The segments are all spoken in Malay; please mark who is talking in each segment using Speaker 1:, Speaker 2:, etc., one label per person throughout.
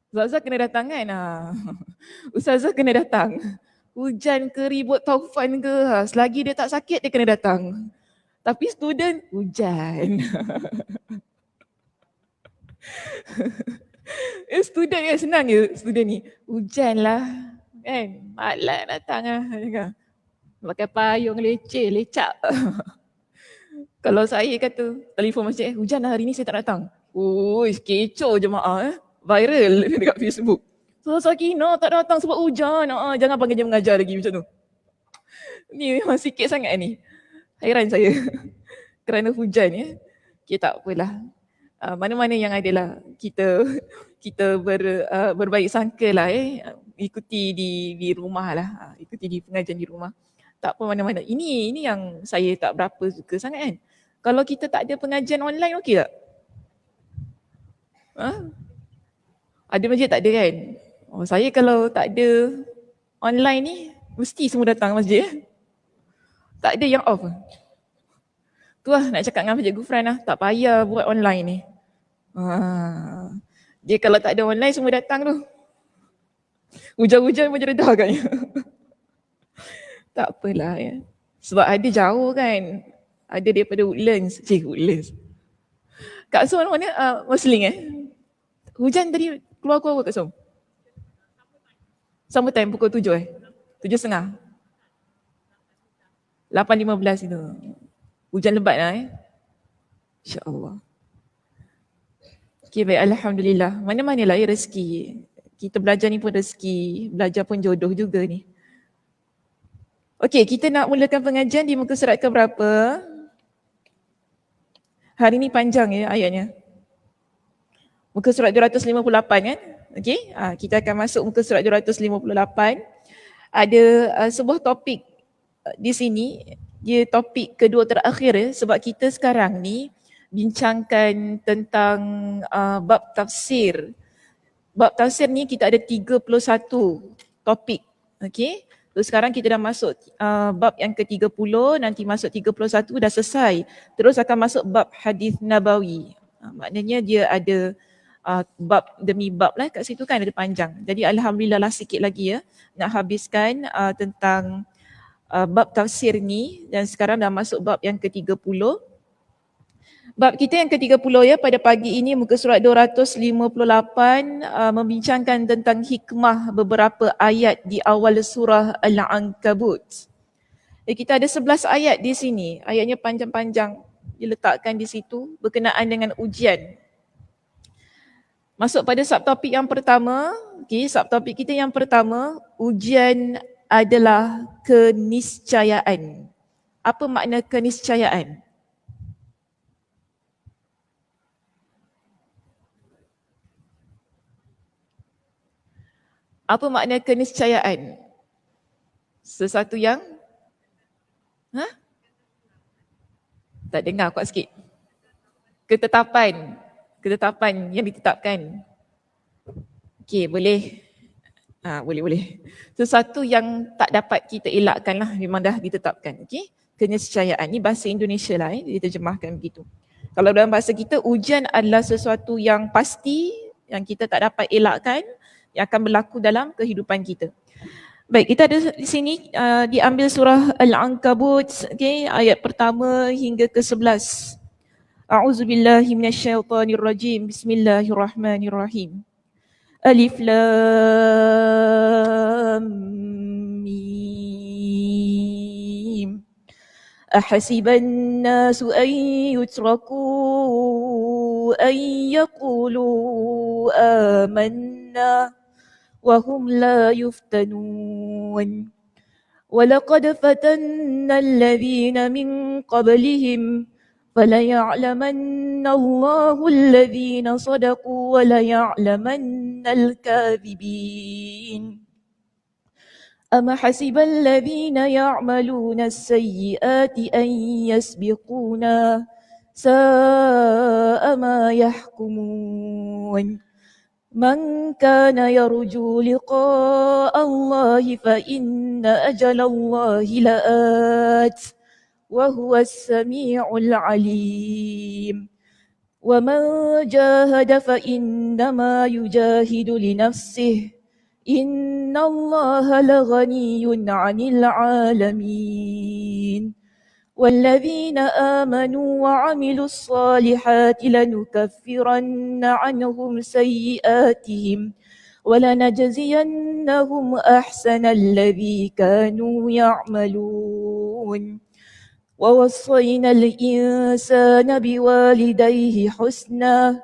Speaker 1: Ustazah kena datang kan? Ustazah kena datang. Hujan ke, ribut taufan ke, selagi dia tak sakit dia kena datang. Tapi student hujan. Student yang senang je student ni. Hujan lah. Kan? Malas datang lah. Pakai payung leceh, lecak. Kalau saya kata, telefon masjid, hujan lah hari ni saya tak datang. Uish, kecoh jemaah viral dekat Facebook. So Sakina tak datang sebab hujan. Jangan panggil dia mengajar lagi macam tu. Ni memang sikit sangat ni. Hairan saya. Kerana hujan ya. Okay, tak apalah. Mana-mana yang adalah kita berbaik sangka lah ikuti di rumah lah. Ikuti di pengajian di rumah. Tak apa mana-mana. Ini yang saya tak berapa suka sangat kan. Kalau kita tak ada pengajian online okey tak? Ada masjid tak ada kan? Saya kalau tak ada online ni mesti semua datang masjid. Tak ada yang off. Tu lah nak cakap dengan Masjid Gufran lah. Tak payah buat online ni. Dia kalau tak ada online semua datang tu. Hujan-hujan pun dia redah kan. Tak apalah ya. Sebab ada jauh kan. Ada daripada Woodlands. Woodlands. Kak Som mana? Marsiling Hujan tadi keluar apa Kak Som? Sama time pukul 7 7.30. 8.15 itu. Hujan lebat lah InsyaAllah. Okay baik, Alhamdulillah. Mana-mana lah rezeki. Kita belajar ni pun rezeki. Belajar pun jodoh juga ni. Okay, kita nak mulakan pengajian di muka surat ke berapa? Hari ni panjang ayatnya. Muka surat 258 kan? Okay, kita akan masuk muka surat 258. Ada sebuah topik di sini. Dia topik kedua terakhir sebab kita sekarang ni bincangkan tentang bab tafsir. Bab tafsir ni kita ada 31 topik. Okay. So sekarang kita dah masuk bab yang ke-30, nanti masuk 31 dah selesai. Terus akan masuk bab hadis nabawi. Maknanya dia ada bab demi bab lah kat situ kan, ada panjang. Jadi Alhamdulillah lah sikit lagi nak habiskan tentang bab tafsir ni dan sekarang dah masuk bab yang ke-30. Bab kita yang ke-30 pada pagi ini muka surat 258 membincangkan tentang hikmah beberapa ayat di awal surah Al-Ankabut. Kita ada 11 ayat di sini, ayatnya panjang-panjang diletakkan di situ berkenaan dengan ujian. Masuk pada subtopik yang pertama, subtopik kita yang pertama, ujian adalah keniscayaan. Apa makna keniscayaan? Apa makna keniscayaan? Sesuatu yang tak dengar kuat sikit. Ketetapan yang ditetapkan. Okey, boleh. Boleh. Sesuatu yang tak dapat kita elakkan lah, memang dah ditetapkan. Okey, keniscayaan ni bahasa Indonesia lah diterjemahkan begitu. Kalau dalam bahasa kita, ujian adalah sesuatu yang pasti, yang kita tak dapat elakkan, yang akan berlaku dalam kehidupan kita. Baik, kita ada di sini diambil surah Al-Ankabut, ayat pertama hingga ke-11. A'udzubillahi minasyaitonirrajim. Bismillahirrahmanirrahim. Alif Lam Mim. Ahasiban nasu an yutraku an yaqulu amanna wa hum la yuftanun. Walaqad fatanna alladhina min qablihim فَلَيَعْلَمَنَّ اللَّهُ الَّذِينَ صَدَقُوا وَلَيَعْلَمَنَّ الْكَاذِبِينَ أَمَ حَسِبَ الَّذِينَ يَعْمَلُونَ السَّيِّئَاتِ أَنْ يَسْبِقُونَا سَاءَ مَا يَحْكُمُونَ مَنْ كَانَ يَرْجُو لِقَاءَ اللَّهِ فَإِنَّ أَجَلَ اللَّهِ لَآتٍ وهو السميع العليم وَمَنْ جَاهَدَ فَإِنَّمَا يُجَاهِدُ لِنَفْسِهِ إِنَّ اللَّهَ لَغَنِيٌّ عَنِ الْعَالَمِينَ وَالَّذِينَ آمَنُوا وَعَمِلُوا الصَّالِحَاتِ لَنُكَفِّرَنَّ عَنْهُمْ سَيِّئَاتِهِمْ وَلَنَجْزِيَنَّهُمْ أَحْسَنَ الَّذِي كَانُوا يَعْمَلُونَ وَوَصَّيْنَا الْإِنسَانَ بِوَالِدَيْهِ حُسْنًا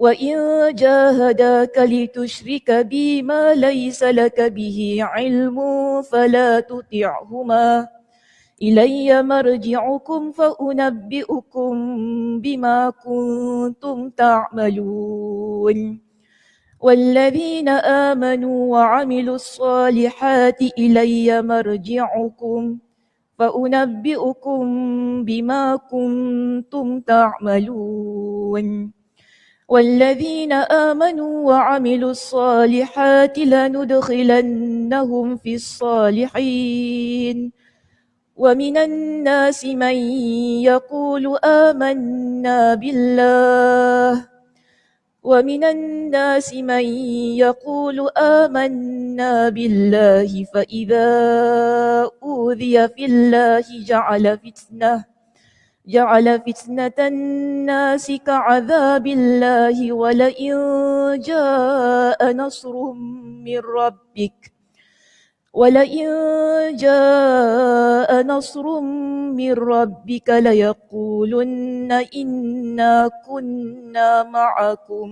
Speaker 1: وَإِنْ جَاهَدَاكَ لِتُشْرِكَ بِي مَا لَيْسَ لَكَ بِهِ عِلْمٌ فَلَا تُطِعْهُمَا إِلَيَّ مَرْجِعُكُمْ فَأُنَبِّئُكُمْ بِمَا كُنْتُمْ تَعْمَلُونَ وَالَّذِينَ آمَنُوا وَعَمِلُوا الصَّالِحَاتِ إِلَيَّ مَرْجِعُكُمْ فَأُنَبِّئُكُمْ بِمَا كُنْتُمْ تَعْمَلُونَ وَالَّذِينَ آمَنُوا وَعَمِلُوا الصَّالِحَاتِ لَنُدْخِلَنَّهُمْ فِي الصَّالِحِينَ وَمِنَ النَّاسِ مَنْ يَقُولُ آمَنَّا بِاللَّهِ فَإِذَا أُوذِيَ فِي اللَّهِ جَعَلَ فِتْنَةَ النَّاسِ كَعَذَابِ اللَّهِ وَلَئِنْ جَاءَ نَصْرٌ مِّن رَّبِّكَ لَيَقُولُنَّ إِنَّا كُنَّا مَعَكُمْ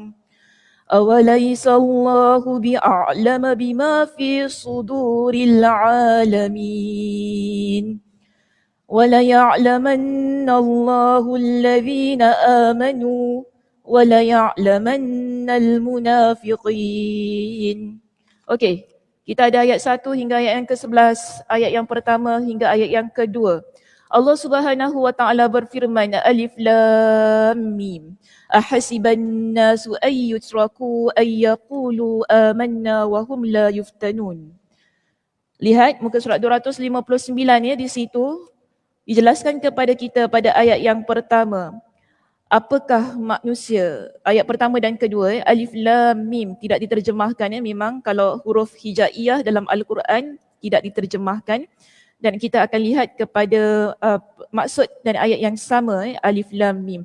Speaker 1: أَوَلَيْسَ اللَّهُ بِأَعْلَمَ بِمَا فِي صُدُورِ الْعَالَمِينَ وَلَيَعْلَمَنَّ اللَّهُ الَّذِينَ آمَنُوا وَلَيَعْلَمَنَّ الْمُنَافِقِينَ. Okey, kita ada ayat 1 hingga ayat yang ke-11, ayat yang pertama hingga ayat yang kedua. Allah Subhanahu wa taala berfirman, Alif Lam Mim. Ahasiban nasu ay yutraku ay yaqulu amanna wa hum la yuftanun. Lihat muka surat 259 ya, di situ dijelaskan kepada kita pada ayat yang pertama. Apakah manusia? Ayat pertama dan kedua, Alif Lam Mim tidak diterjemahkan ya. Memang kalau huruf hijaiyah dalam Al-Quran tidak diterjemahkan. Dan kita akan lihat kepada maksud dan ayat yang sama, Alif Lam Mim.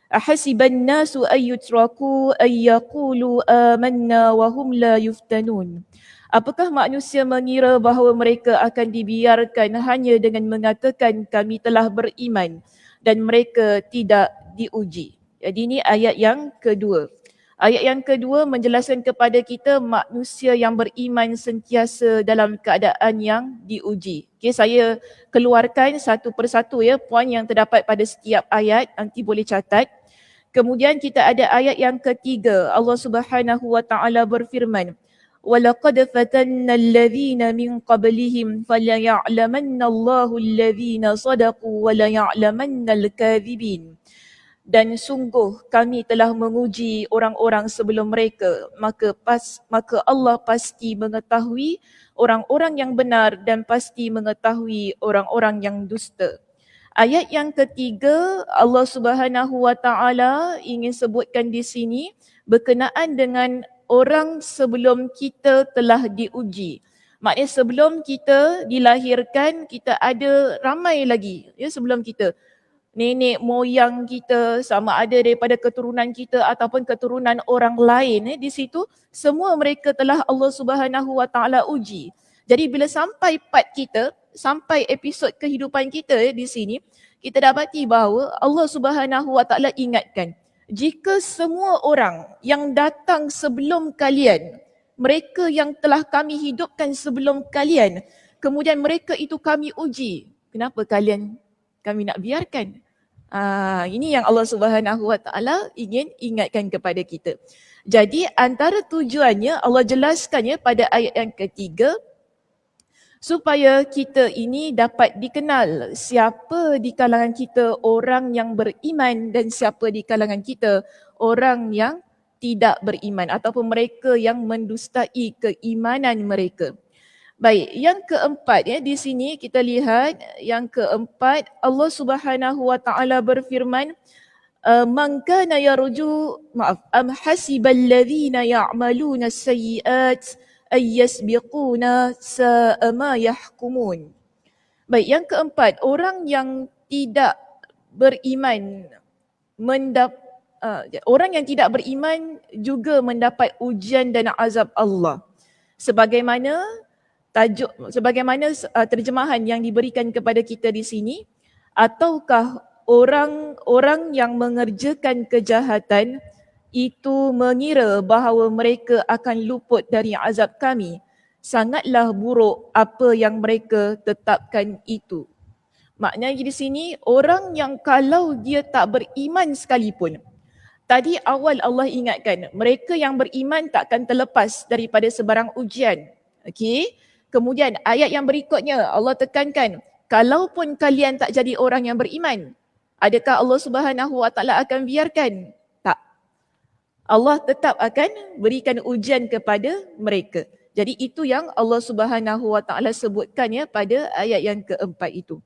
Speaker 1: Ahasiban nasu ayyutraku ayyaqulu amanna wa hum la yuftanun. Apakah manusia mengira bahawa mereka akan dibiarkan hanya dengan mengatakan kami telah beriman dan mereka tidak diuji. Jadi ini ayat yang kedua. Ayat yang kedua menjelaskan kepada kita manusia yang beriman sentiasa dalam keadaan yang diuji. Okay, saya keluarkan satu persatu ya poin yang terdapat pada setiap ayat, nanti boleh catat. Kemudian kita ada ayat yang ketiga. Allah Subhanahu wa taala berfirman, وَلَقَدْ فَتَنَّ الَّذِينَ مِنْ قَبْلِهِمْ فَلَيَعْلَمَنَّ اللَّهُ الَّذِينَ صَدَقُوا وَلَيَعْلَمَنَّ الْكَاذِبِينَ. Dan sungguh kami telah menguji orang-orang sebelum mereka, maka Allah pasti mengetahui orang-orang yang benar dan pasti mengetahui orang-orang yang dusta. Ayat yang ketiga, Allah Subhanahu wa taala ingin sebutkan di sini berkenaan dengan orang sebelum kita telah diuji. Maknanya sebelum kita dilahirkan, kita ada ramai lagi ya sebelum kita. Nenek moyang kita, sama ada daripada keturunan kita ataupun keturunan orang lain di situ, semua mereka telah Allah Subhanahu wa taala uji. Jadi bila sampai part kita, sampai episod kehidupan kita di sini, kita dapati bahawa Allah Subhanahu wa taala ingatkan, jika semua orang yang datang sebelum kalian, mereka yang telah kami hidupkan sebelum kalian, kemudian mereka itu kami uji, kenapa kami nak biarkan? Ini yang Allah Subhanahu wa taala ingin ingatkan kepada kita. Jadi antara tujuannya Allah jelaskannya pada ayat yang ketiga, supaya kita ini dapat dikenal siapa di kalangan kita orang yang beriman dan siapa di kalangan kita orang yang tidak beriman ataupun mereka yang mendustai keimanan mereka. Baik, yang keempat ya di sini kita lihat yang keempat, Allah Subhanahu wa taala berfirman, man kana yarju am hasibal ladzina ya'maluna as-sayyi'at ay yasbiquna sa'a ma yahkumun. Baik, yang keempat, orang yang tidak beriman orang yang tidak beriman juga mendapat ujian dan azab Allah. Sebagaimana terjemahan yang diberikan kepada kita di sini, ataukah orang-orang yang mengerjakan kejahatan itu mengira bahawa mereka akan luput dari azab kami? Sangatlah buruk apa yang mereka tetapkan itu. Maknanya di sini, orang yang kalau dia tak beriman sekalipun, tadi awal Allah ingatkan, mereka yang beriman takkan terlepas daripada sebarang ujian. Okey. Kemudian ayat yang berikutnya Allah tekankan, kalaupun kalian tak jadi orang yang beriman, adakah Allah Subhanahu Wa Taala akan biarkan? Tak. Allah tetap akan berikan ujian kepada mereka. Jadi itu yang Allah Subhanahu Wa Taala sebutkan ya pada ayat yang keempat itu.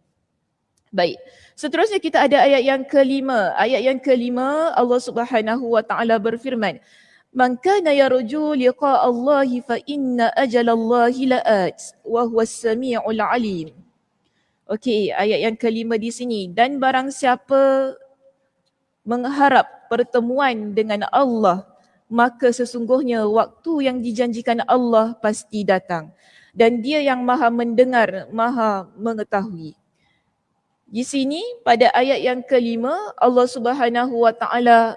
Speaker 1: Baik. Seterusnya kita ada ayat yang kelima. Ayat yang kelima Allah Subhanahu Wa Taala berfirman, "Man kana yarju liqa Allah fa inna ajalallahi la'at wa huwas samiul alim." Okey, ayat yang kelima di sini, dan barang siapa mengharap pertemuan dengan Allah, maka sesungguhnya waktu yang dijanjikan Allah pasti datang, dan Dia yang Maha mendengar, Maha mengetahui. Di sini pada ayat yang kelima Allah Subhanahu Wa Taala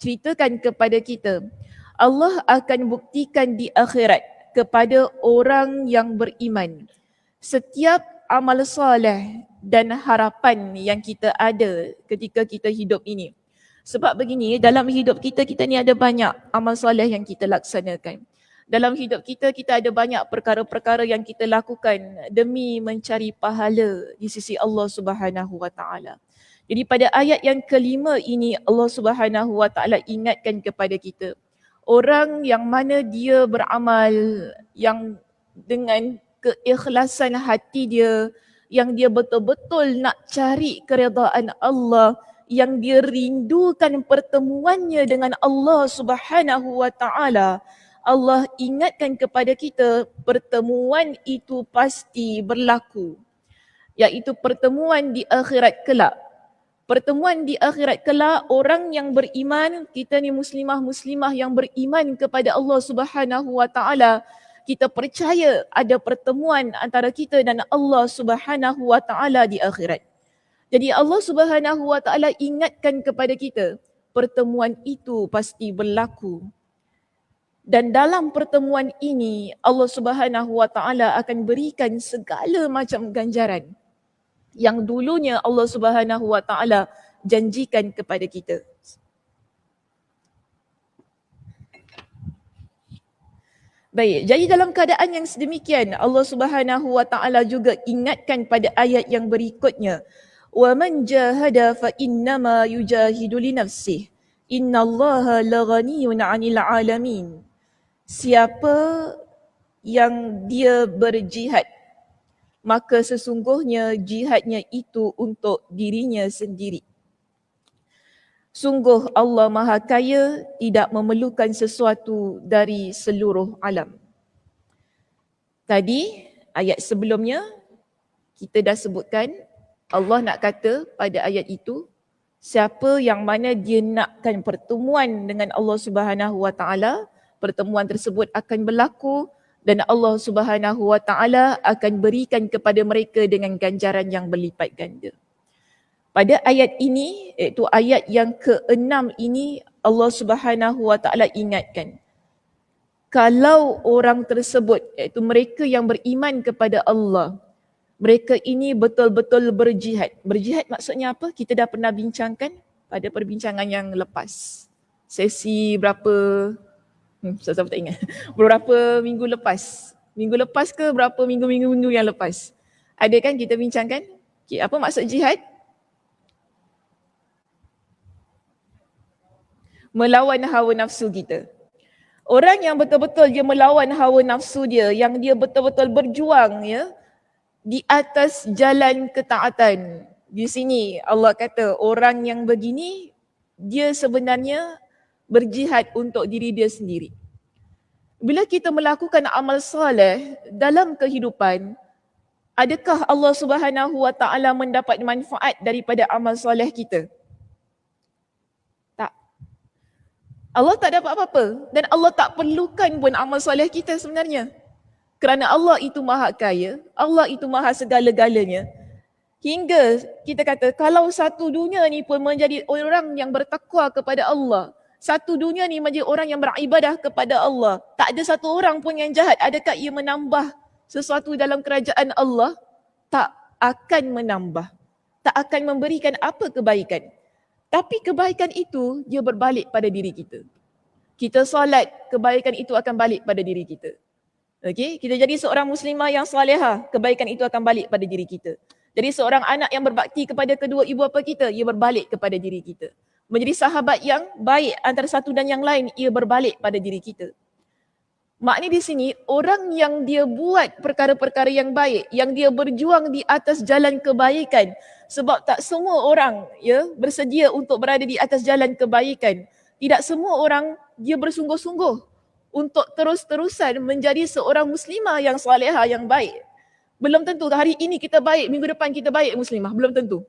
Speaker 1: ceritakan kepada kita, Allah akan buktikan di akhirat kepada orang yang beriman setiap amal soleh dan harapan yang kita ada ketika kita hidup ini. Sebab begini, dalam hidup kita ni ada banyak amal soleh yang kita laksanakan. Dalam hidup kita ada banyak perkara-perkara yang kita lakukan demi mencari pahala di sisi Allah Subhanahu Wa Taala. Jadi pada ayat yang kelima ini Allah Subhanahu Wa Taala ingatkan kepada kita, orang yang mana dia beramal yang dengan keikhlasan hati dia, yang dia betul-betul nak cari keredaan Allah, yang dia rindukan pertemuannya dengan Allah Subhanahu Wa Taala, Allah ingatkan kepada kita pertemuan itu pasti berlaku, iaitu pertemuan di akhirat kelak. Pertemuan di akhirat kelak, orang yang beriman, kita ni muslimah-muslimah yang beriman kepada Allah Subhanahu Wa Taala, kita percaya ada pertemuan antara kita dan Allah Subhanahu Wa Taala di akhirat. Jadi Allah Subhanahu Wa Taala ingatkan kepada kita, pertemuan itu pasti berlaku. Dan dalam pertemuan ini Allah Subhanahu Wa Taala akan berikan segala macam ganjaran yang dulunya Allah Subhanahu Wa Taala janjikan kepada kita. Baik, jadi dalam keadaan yang sedemikian Allah Subhanahu Wa Taala juga ingatkan pada ayat yang berikutnya, wa man jahada fa innama yujahidu li nafsihi innallaha laghaniyun 'anil 'alamin. Siapa yang dia berjihad, maka sesungguhnya jihadnya itu untuk dirinya sendiri. Sungguh Allah Maha Kaya, tidak memerlukan sesuatu dari seluruh alam. Tadi ayat sebelumnya kita dah sebutkan, Allah nak kata pada ayat itu, siapa yang mana dia nakkan pertemuan dengan Allah Subhanahu Wa Taala, pertemuan tersebut akan berlaku dan Allah Subhanahu Wa Taala akan berikan kepada mereka dengan ganjaran yang berlipat ganda. Pada ayat ini, iaitu ayat yang ke-6 ini, Allah Subhanahu Wa Taala ingatkan, kalau orang tersebut, iaitu mereka yang beriman kepada Allah, mereka ini betul-betul berjihad. Berjihad maksudnya apa? Kita dah pernah bincangkan pada perbincangan yang lepas. Sesi berapa? Saya tak ingat. Beberapa minggu lepas. Minggu lepas ke berapa minggu-minggu yang lepas? Ada kan kita bincangkan? Okay, apa maksud jihad? Melawan hawa nafsu kita. Orang yang betul-betul dia melawan hawa nafsu dia, yang dia betul-betul berjuang ya di atas jalan ketaatan. Di sini Allah kata orang yang begini dia sebenarnya berjihad untuk diri dia sendiri. Bila kita melakukan amal soleh dalam kehidupan, adakah Allah Subhanahu Wa Taala mendapat manfaat daripada amal soleh kita? Tak. Allah tak dapat apa-apa dan Allah tak perlukan pun amal soleh kita sebenarnya. Kerana Allah itu maha kaya, Allah itu maha segala-galanya. Hingga kita kata kalau satu dunia ni pun menjadi orang yang bertakwa kepada Allah, satu dunia ni menjadi orang yang beribadah kepada Allah, tak ada satu orang pun yang jahat, adakah ia menambah sesuatu dalam kerajaan Allah? Tak akan menambah, tak akan memberikan apa kebaikan. Tapi kebaikan itu dia berbalik pada diri kita. Kita solat, kebaikan itu akan balik pada diri kita. Okey, kita jadi seorang muslimah yang salihah, kebaikan itu akan balik pada diri kita. Jadi seorang anak yang berbakti kepada kedua ibu bapa kita, ia berbalik kepada diri kita. Menjadi sahabat yang baik antara satu dan yang lain, ia berbalik pada diri kita. Maknanya di sini, orang yang dia buat perkara-perkara yang baik, yang dia berjuang di atas jalan kebaikan, sebab tak semua orang bersedia untuk berada di atas jalan kebaikan. Tidak semua orang dia bersungguh-sungguh untuk terus-terusan menjadi seorang muslimah yang salihah, yang baik. Belum tentu hari ini kita baik, minggu depan kita baik muslimah. Belum tentu.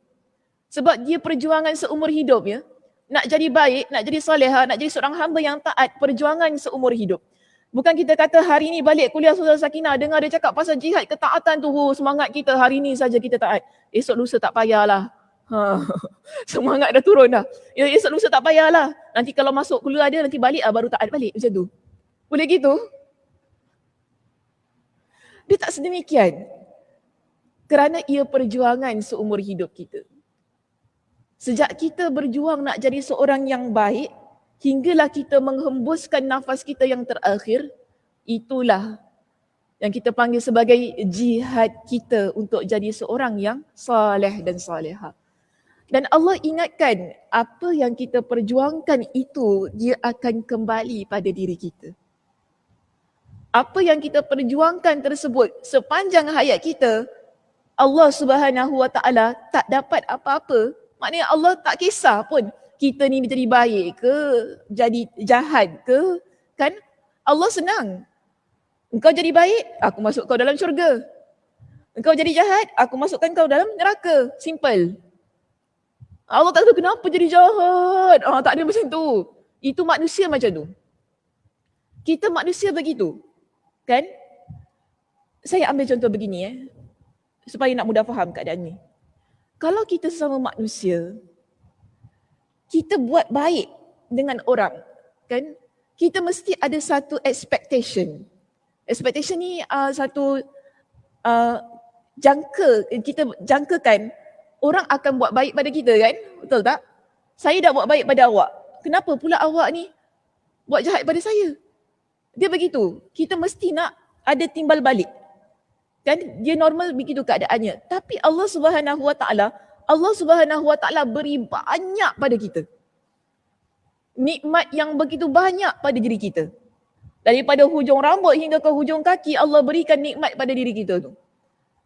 Speaker 1: Sebab dia perjuangan seumur hidup ya. Nak jadi baik, nak jadi salihah, nak jadi seorang hamba yang taat, perjuangan seumur hidup. Bukan kita kata hari ni balik kuliah Saudara Sakinah, dengar dia cakap pasal jihad ketaatan tu, semangat kita hari ni saja kita taat. Esok lusa tak payahlah. Semangat dah turun dah. Ya, esok lusa tak payahlah. Nanti kalau masuk kuliah dia, nanti balik baru taat balik macam tu. Boleh gitu? Dia tak sedemikian. Kerana ia perjuangan seumur hidup kita. Sejak kita berjuang nak jadi seorang yang baik, hinggalah kita menghembuskan nafas kita yang terakhir, itulah yang kita panggil sebagai jihad kita untuk jadi seorang yang saleh dan salihah. Dan Allah ingatkan, apa yang kita perjuangkan itu, dia akan kembali pada diri kita. Apa yang kita perjuangkan tersebut sepanjang hayat kita, Allah Subhanahu Wa Taala tak dapat apa-apa. Maknanya Allah tak kisah pun kita ni jadi baik ke, jadi jahat ke, kan? Allah senang. Engkau jadi baik, aku masuk kau dalam syurga. Engkau jadi jahat, aku masukkan kau dalam neraka. Simple. Allah tak tahu kenapa jadi jahat. Tak ada macam tu. Itu manusia macam tu. Kita manusia begitu. Kan? Saya ambil contoh begini supaya nak mudah faham keadaan ni. Kalau kita sesama manusia, kita buat baik dengan orang, kan? Kita mesti ada satu expectation. Expectation ni satu kita jangkakan orang akan buat baik pada kita, kan? Betul tak? Saya dah buat baik pada awak. Kenapa pula awak ni buat jahat pada saya? Dia begitu. Kita mesti nak ada timbal balik. Kan dia normal begitu keadaannya. Tapi Allah Subhanahu Wa Taala beri banyak pada kita. Nikmat yang begitu banyak pada diri kita. Daripada hujung rambut hingga ke hujung kaki, Allah berikan nikmat pada diri kita tu.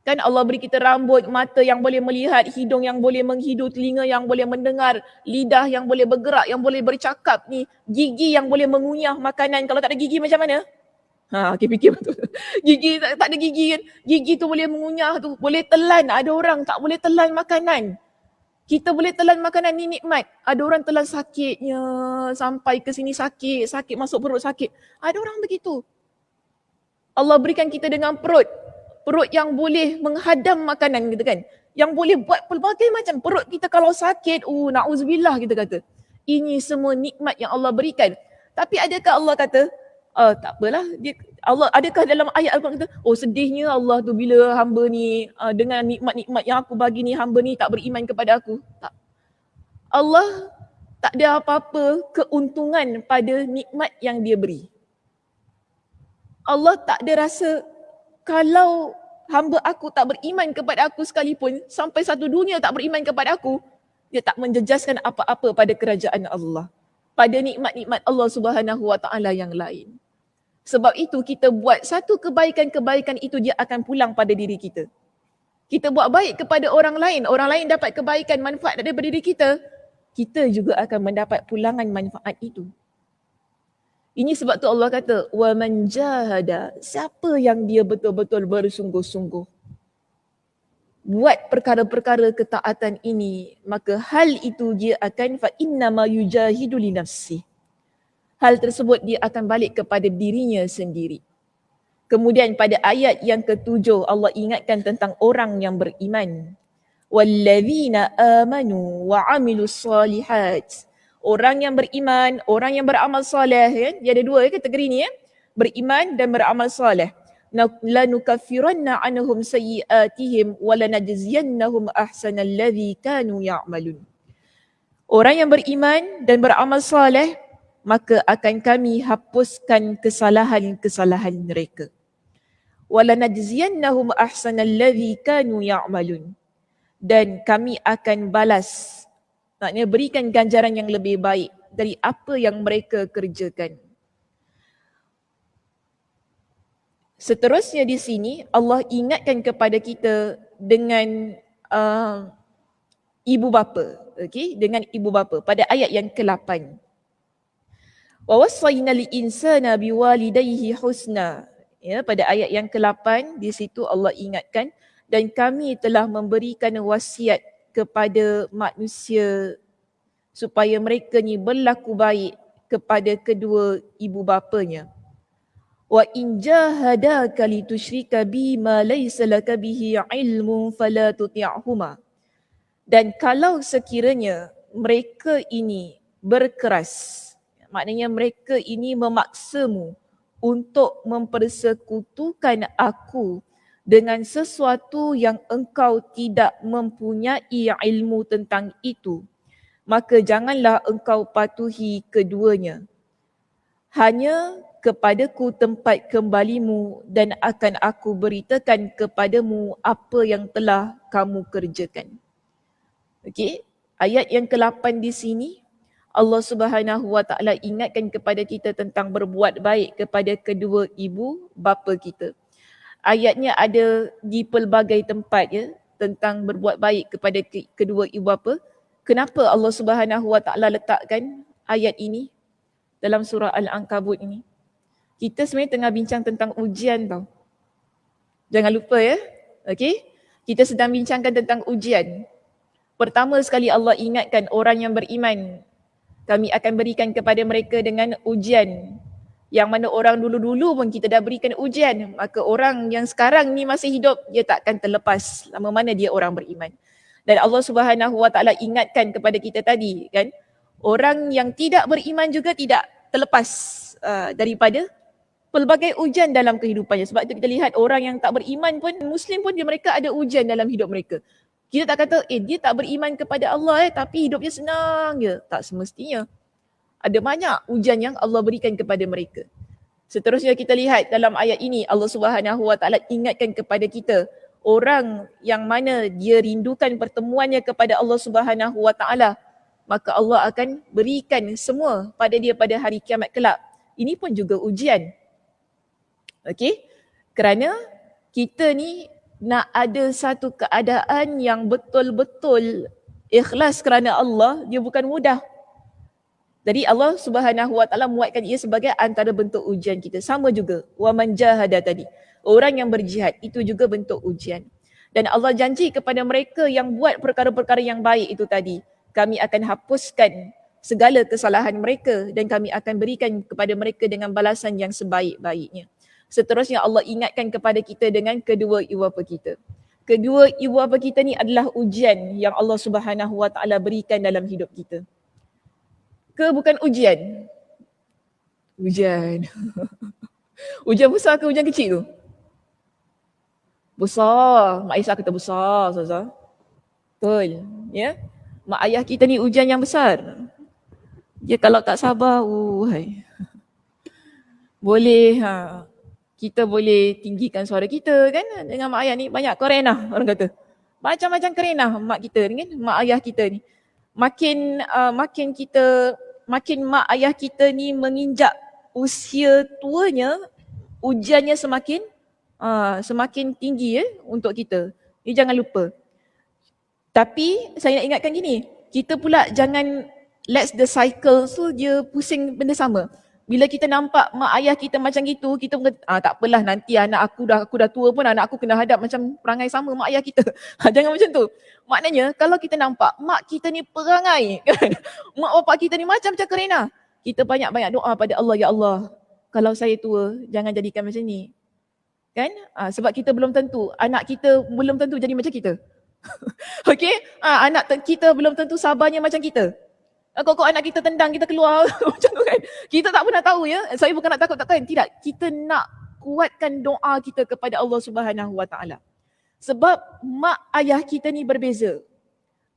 Speaker 1: Kan Allah beri kita rambut, mata yang boleh melihat, hidung yang boleh menghidu, telinga yang boleh mendengar, lidah yang boleh bergerak, yang boleh bercakap ni, gigi yang boleh mengunyah makanan. Kalau tak ada gigi macam mana? Okay, fikir betul. Gigi tak ada gigi kan. Gigi tu boleh mengunyah tu. Boleh telan. Ada orang tak boleh telan makanan. Kita boleh telan makanan ni nikmat. Ada orang telan sakitnya. Sampai ke sini sakit. Sakit masuk perut sakit. Ada orang begitu. Allah berikan kita dengan perut. Perut yang boleh menghadam makanan gitu kan. Yang boleh buat pelbagai macam. Perut kita kalau sakit. Na'udzubillah kita kata. Ini semua nikmat yang Allah berikan. Tapi adakah Allah kata, tak apalah. Allah adakah dalam ayat Al-Quran kata, sedihnya Allah tu bila hamba ni dengan nikmat-nikmat yang aku bagi ni, hamba ni tak beriman kepada aku. Tak. Allah tak ada apa-apa keuntungan pada nikmat yang dia beri. Allah tak ada rasa kalau hamba aku tak beriman kepada aku sekalipun, sampai satu dunia tak beriman kepada aku, dia tak menjejaskan apa-apa pada kerajaan Allah, pada nikmat-nikmat Allah Subhanahu Wa Taala yang lain. Sebab itu kita buat satu kebaikan-kebaikan itu dia akan pulang pada diri kita. Kita buat baik kepada orang lain dapat kebaikan, manfaat daripada diri kita. kita juga akan mendapat pulangan manfaat itu. Ini sebab tu Allah kata, wa man jahada, siapa yang dia betul-betul bersungguh-sungguh buat perkara-perkara ketaatan ini, maka hal itu dia akan fa innama yujahidu li nafsi. Hal tersebut dia akan balik kepada dirinya sendiri. Kemudian pada ayat yang ke-7 Allah ingatkan tentang orang yang beriman. Walladzina amanu wa amilus solihat. Orang yang beriman, orang yang beramal soleh, ya? Dia ada dua kategori ni, ya? Beriman dan beramal soleh. Lanukaffiranna anhum sayyiatihim wa lanajziyannahum ahsanal ladzi kanu ya'malun. Orang yang beriman dan beramal soleh, maka akan kami hapuskan kesalahan-kesalahan mereka. Wa lanajziyannahum ahsanal ladzi kanu ya'malun. Dan kami akan balas, maknanya berikan ganjaran yang lebih baik dari apa yang mereka kerjakan. Seterusnya di sini Allah ingatkan kepada kita dengan ibu bapa, okey, dengan ibu bapa pada ayat yang ke-8. Wa wassaynal insana biwalidayhi husna. Ya, pada ayat yang ke-8 di situ Allah ingatkan, dan kami telah memberikan wasiat kepada manusia supaya mereka ni berlaku baik kepada kedua ibu bapanya. Wa in jahadaka litusyrika bima laysa laka bihi ilmun fala tuti'huma. Dan kalau sekiranya mereka ini berkeras, maknanya mereka ini memaksamu untuk mempersekutukan aku dengan sesuatu yang engkau tidak mempunyai ilmu tentang itu, maka janganlah engkau patuhi keduanya. Hanya kepadaku tempat kembalimu dan akan aku beritakan kepadamu apa yang telah kamu kerjakan. Okey, ayat yang ke-8 di sini Allah Subhanahu Wa Taala ingatkan kepada kita tentang berbuat baik kepada kedua ibu bapa kita. Ayatnya ada di pelbagai tempat, ya, tentang berbuat baik kepada kedua ibu bapa. Kenapa Allah Subhanahu Wa Taala letakkan ayat ini dalam surah Al-Ankabut ini? Kita sebenarnya tengah bincang tentang ujian tau. Jangan lupa, ya. Okey? Kita sedang bincangkan tentang ujian. Pertama sekali Allah ingatkan orang yang beriman, kami akan berikan kepada mereka dengan ujian. Yang mana orang dulu-dulu pun kita dah berikan ujian, maka orang yang sekarang ni masih hidup, dia takkan terlepas lama mana dia orang beriman. Dan Allah Subhanahu Wa Taala ingatkan kepada kita tadi, kan, orang yang tidak beriman juga tidak terlepas daripada pelbagai ujian dalam kehidupannya. Sebab itu kita lihat orang yang tak beriman pun, Muslim pun, mereka ada ujian dalam hidup mereka. Kita tak kata, dia tak beriman kepada Allah tapi hidupnya senang je. Tak semestinya. Ada banyak ujian yang Allah berikan kepada mereka. Seterusnya kita lihat dalam ayat ini, Allah Subhanahu Wa Taala ingatkan kepada kita, orang yang mana dia rindukan pertemuannya kepada Allah Subhanahu Wa Taala, maka Allah akan berikan semua pada dia pada hari kiamat kelak. Ini pun juga ujian. Okey? Kerana kita ni nak ada satu keadaan yang betul-betul ikhlas kerana Allah, dia bukan mudah. Jadi Allah Subhanahu Wa Taala muatkan ia sebagai antara bentuk ujian kita. Sama juga wa man jahada tadi. Orang yang berjihad itu juga bentuk ujian. Dan Allah janji kepada mereka yang buat perkara-perkara yang baik itu tadi, kami akan hapuskan segala kesalahan mereka dan kami akan berikan kepada mereka dengan balasan yang sebaik-baiknya. Seterusnya Allah ingatkan kepada kita dengan kedua ibu bapa kita. Kedua ibu bapa kita ni adalah ujian yang Allah Subhanahu Wa Taala berikan dalam hidup kita. Ke bukan ujian? Ujian. Ujian besar ke ujian kecil tu? Besar. Mak Aisyah kata besar, Ustazah. Betul. Ya? Mak ayah kita ni ujian yang besar. Dia kalau tak sabar, boleh, kita boleh tinggikan suara kita kan dengan mak ayah ni. Banyak kerenah orang kata. Macam-macam kerenah mak kita ni kan, mak ayah kita ni. Makin mak ayah kita ni menginjak usia tuanya, ujiannya semakin tinggi untuk kita. Ni jangan lupa. Tapi saya nak ingatkan gini, Kita pula jangan let the cycle tu dia pusing benda sama. Bila kita nampak mak ayah kita macam gitu, kita tak apalah, nanti aku dah tua pun anak aku kena hadap macam perangai sama mak ayah kita. Jangan macam tu. Maknanya kalau kita nampak mak kita ni perangai kan, mak bapak kita ni macam kerena, kita banyak-banyak doa pada Allah, ya Allah, kalau saya tua jangan jadikan macam ni. Kan? Sebab kita belum tentu, anak kita belum tentu jadi macam kita. Okey? Anak kita belum tentu sabarnya macam kita. Kok anak kita tendang, kita keluar macam tu kan. Kita tak pernah tahu ya. Saya bukan nak takut-takutkan. Tidak. Kita nak kuatkan doa kita kepada Allah Subhanahu Wa Taala. Sebab mak ayah kita ni berbeza.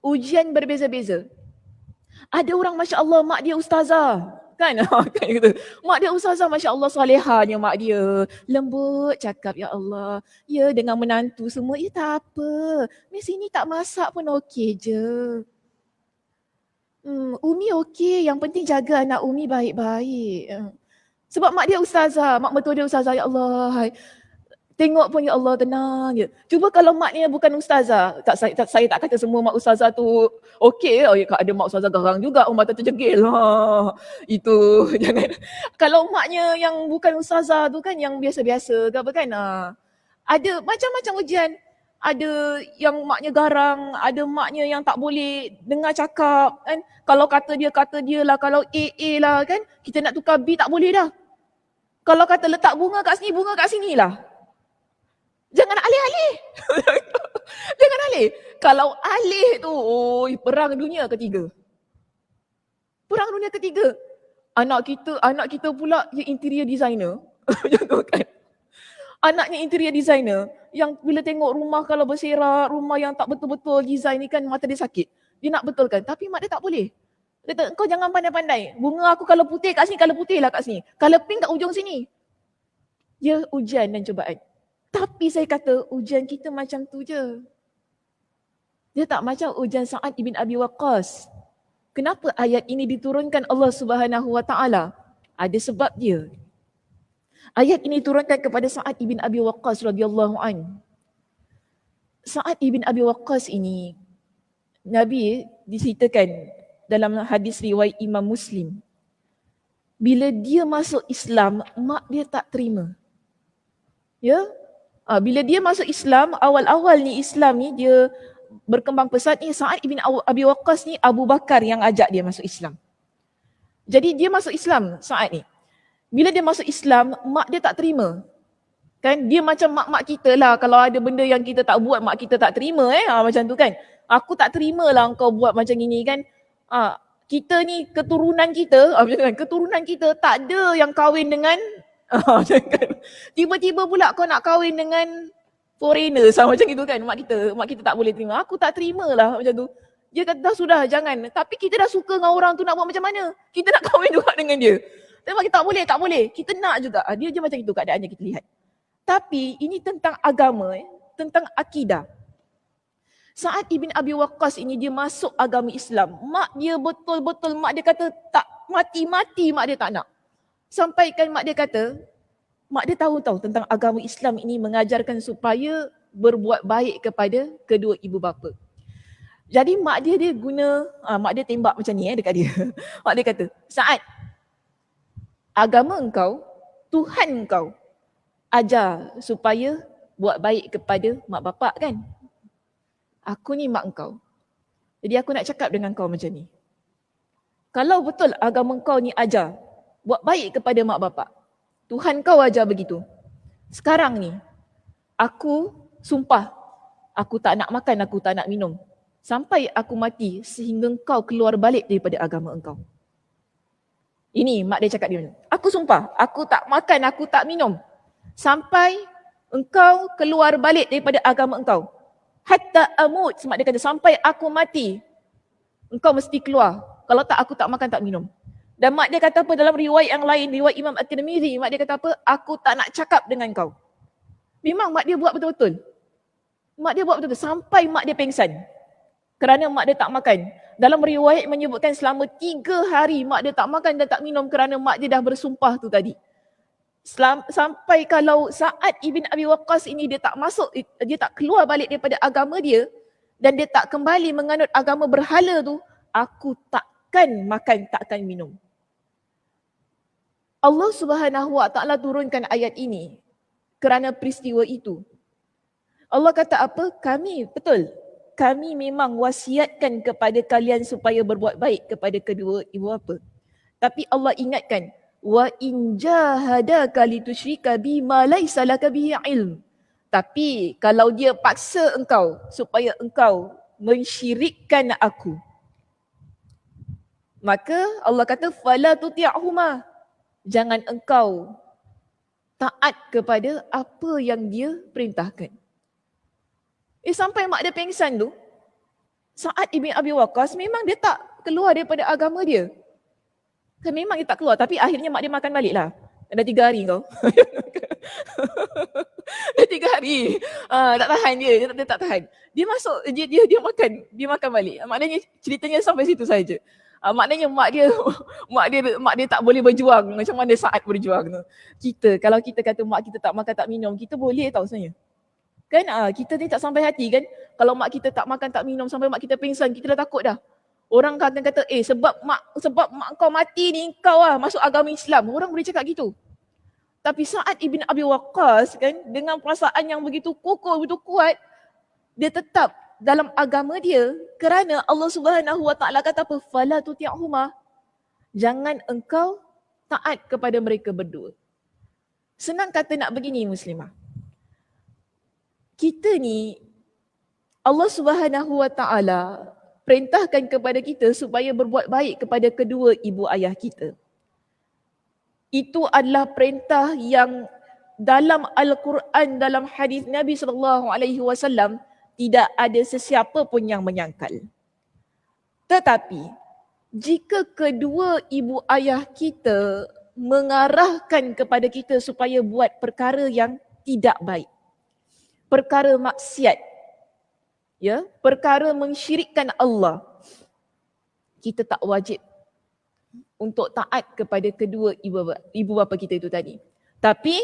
Speaker 1: Ujian berbeza-beza. Ada orang Masya Allah mak dia ustazah. Kan? Kan gitu. Mak dia ustazah, Masya Allah salihahnya mak dia. Lembut cakap, ya Allah. Ya dengan menantu semua, ya tak apa. Miss ini tak masak pun okey je. Umi okey, yang penting jaga anak Umi baik-baik. Sebab mak dia ustazah, mak mertua dia ustazah, ya Allah. Tengok pun ya Allah tenang je. Cuba kalau mak ni bukan ustazah, saya tak kata semua mak ustazah tu okey. Ada mak ustazah garang juga, mata terjegil. Itu jangan. Kalau maknya yang bukan ustazah tu kan, yang biasa-biasa ke apa kan. Ada macam-macam ujian. Ada yang maknya garang, ada maknya yang tak boleh dengar cakap kan. Kalau kata dia lah, kalau A lah kan, kita nak tukar B tak boleh dah. Kalau kata letak bunga kat sini lah. Jangan alih-alih. Jangan alih. Kalau alih tu, perang dunia ketiga. Perang dunia ketiga. Anak kita pula dia interior designer. Macam tu kan. Anaknya interior designer yang bila tengok rumah kalau berserak, rumah yang tak betul-betul design ni kan mata dia sakit. Dia nak betulkan tapi mak dia tak boleh. Dia kata, kau jangan pandai-pandai. Bunga aku kalau putih kat sini, kalau putih lah kat sini. Kalau pink kat ujung sini. Dia ujian dan cubaan. Tapi saya kata ujian kita macam tu je. Dia tak macam ujian Sa'ad ibn Abi Waqqas. Kenapa ayat ini diturunkan Allah Subhanahu Wa Taala? Ada sebab dia. Ayat ini turunkan kepada Sa'ad ibn Abi Waqqas radhiyallahu an. Sa'ad ibn Abi Waqqas ini Nabi diceritakan dalam hadis riwayat Imam Muslim. Bila dia masuk Islam, mak dia tak terima. Ya? Bila dia masuk Islam, awal-awal ni Islam ni dia berkembang pesat ni, Sa'ad ibn Abi Waqqas ni Abu Bakar yang ajak dia masuk Islam. Jadi dia masuk Islam Sa'ad ni. Bila dia masuk Islam, mak dia tak terima. Kan dia macam mak-mak kita lah, kalau ada benda yang kita tak buat, mak kita tak terima macam tu kan. Aku tak terima lah kau buat macam ini kan. Kita ni keturunan kita, keturunan kita tak ada yang kahwin dengan tiba-tiba pula kau nak kahwin dengan foreigner sama macam itu kan. Mak kita tak boleh terima. Aku tak terima lah macam tu. Dia kata dah sudah jangan. Tapi kita dah suka dengan orang tu, nak buat macam mana? Kita nak kahwin juga dengan dia. Tapi kita tak boleh. Kita nak juga. Dia je macam itu keadaannya kita lihat. Tapi ini tentang agama, tentang akidah. Sa'ad ibn Abi Waqqas ini dia masuk agama Islam. Mak dia betul-betul, mak dia kata tak mati-mati mak dia tak nak. Sampaikan mak dia kata, mak dia tahu tentang agama Islam ini mengajarkan supaya berbuat baik kepada kedua ibu bapa. Jadi mak dia guna, mak dia tembak macam ni dekat dia. Mak dia kata, Sa'ad, agama engkau, Tuhan engkau ajar supaya buat baik kepada mak bapak kan? Aku ni mak engkau. Jadi aku nak cakap dengan kau macam ni. Kalau betul agama engkau ni ajar buat baik kepada mak bapak, Tuhan kau ajar begitu. Sekarang ni, aku sumpah, aku tak nak makan, aku tak nak minum. Sampai aku mati sehingga engkau keluar balik daripada agama engkau. Ini mak dia cakap dia. Aku sumpah, aku tak makan, aku tak minum. Sampai engkau keluar balik daripada agama engkau. Hatta amut, mak dia kata, sampai aku mati, engkau mesti keluar. Kalau tak, aku tak makan, tak minum. Dan mak dia kata apa dalam riwayat yang lain, riwayat Imam At-Tirmidzi, mak dia kata apa? Aku tak nak cakap dengan kau. Memang mak dia buat betul-betul. Mak dia buat betul-betul sampai mak dia pengsan. Kerana mak dia tak makan. Dalam riwayat menyebutkan selama 3 hari mak dia tak makan dan tak minum kerana mak dia dah bersumpah tu tadi. Sampai kalau Sa'ad ibn Abi Waqqas ini dia tak masuk, dia tak keluar balik daripada agama dia dan dia tak kembali menganut agama berhala tu, aku takkan makan, takkan minum. Allah Subhanahu wa taala turunkan ayat ini kerana peristiwa itu. Allah kata apa? Kami memang wasiatkan kepada kalian supaya berbuat baik kepada kedua ibu bapa. Tapi Allah ingatkan, wa in jahadaka litusyrika bima laysa laka bihi ilm. Tapi kalau dia paksa engkau supaya engkau mensyirikkan aku, maka Allah kata fala tuti'huma. Jangan engkau taat kepada apa yang dia perintahkan. Sampai mak dia pengsan tu, Sa'ad ibn Abi Waqqas memang dia tak keluar daripada agama dia. Kan memang dia tak keluar, tapi akhirnya mak dia makan balik lah. Dah 3 hari kau. Dah 3 hari. Tak tahan dia tak tahan. Dia makan balik. Maknanya ceritanya sampai situ saja. Maknanya mak dia tak boleh berjuang macam mana Sa'ad berjuang tu. Kalau kita kata mak kita tak makan tak minum, kita boleh tahu sebenarnya. Kan kita ni tak sampai hati kan. Kalau mak kita tak makan tak minum sampai mak kita pingsan, kita dah takut dah. Orang akan kata sebab mak kau mati ni kau masuk agama Islam. Orang boleh cakap gitu. Tapi Sa'ad ibn Abi Waqqas kan, dengan perasaan yang begitu kokoh, begitu kuat, dia tetap dalam agama dia kerana Allah Subhanahu wa taala kata apa? Fala tuti'huma. Jangan engkau taat kepada mereka berdua. Senang kata nak begini muslimah. Kita ni Allah Subhanahu wa taala perintahkan kepada kita supaya berbuat baik kepada kedua ibu ayah kita. Itu adalah perintah yang dalam Al-Quran, dalam hadis Nabi SAW tidak ada sesiapa pun yang menyangkal. Tetapi jika kedua ibu ayah kita mengarahkan kepada kita supaya buat perkara yang tidak baik, perkara maksiat, perkara mensyirikkan Allah, kita tak wajib untuk taat kepada kedua ibu bapa kita itu tadi. Tapi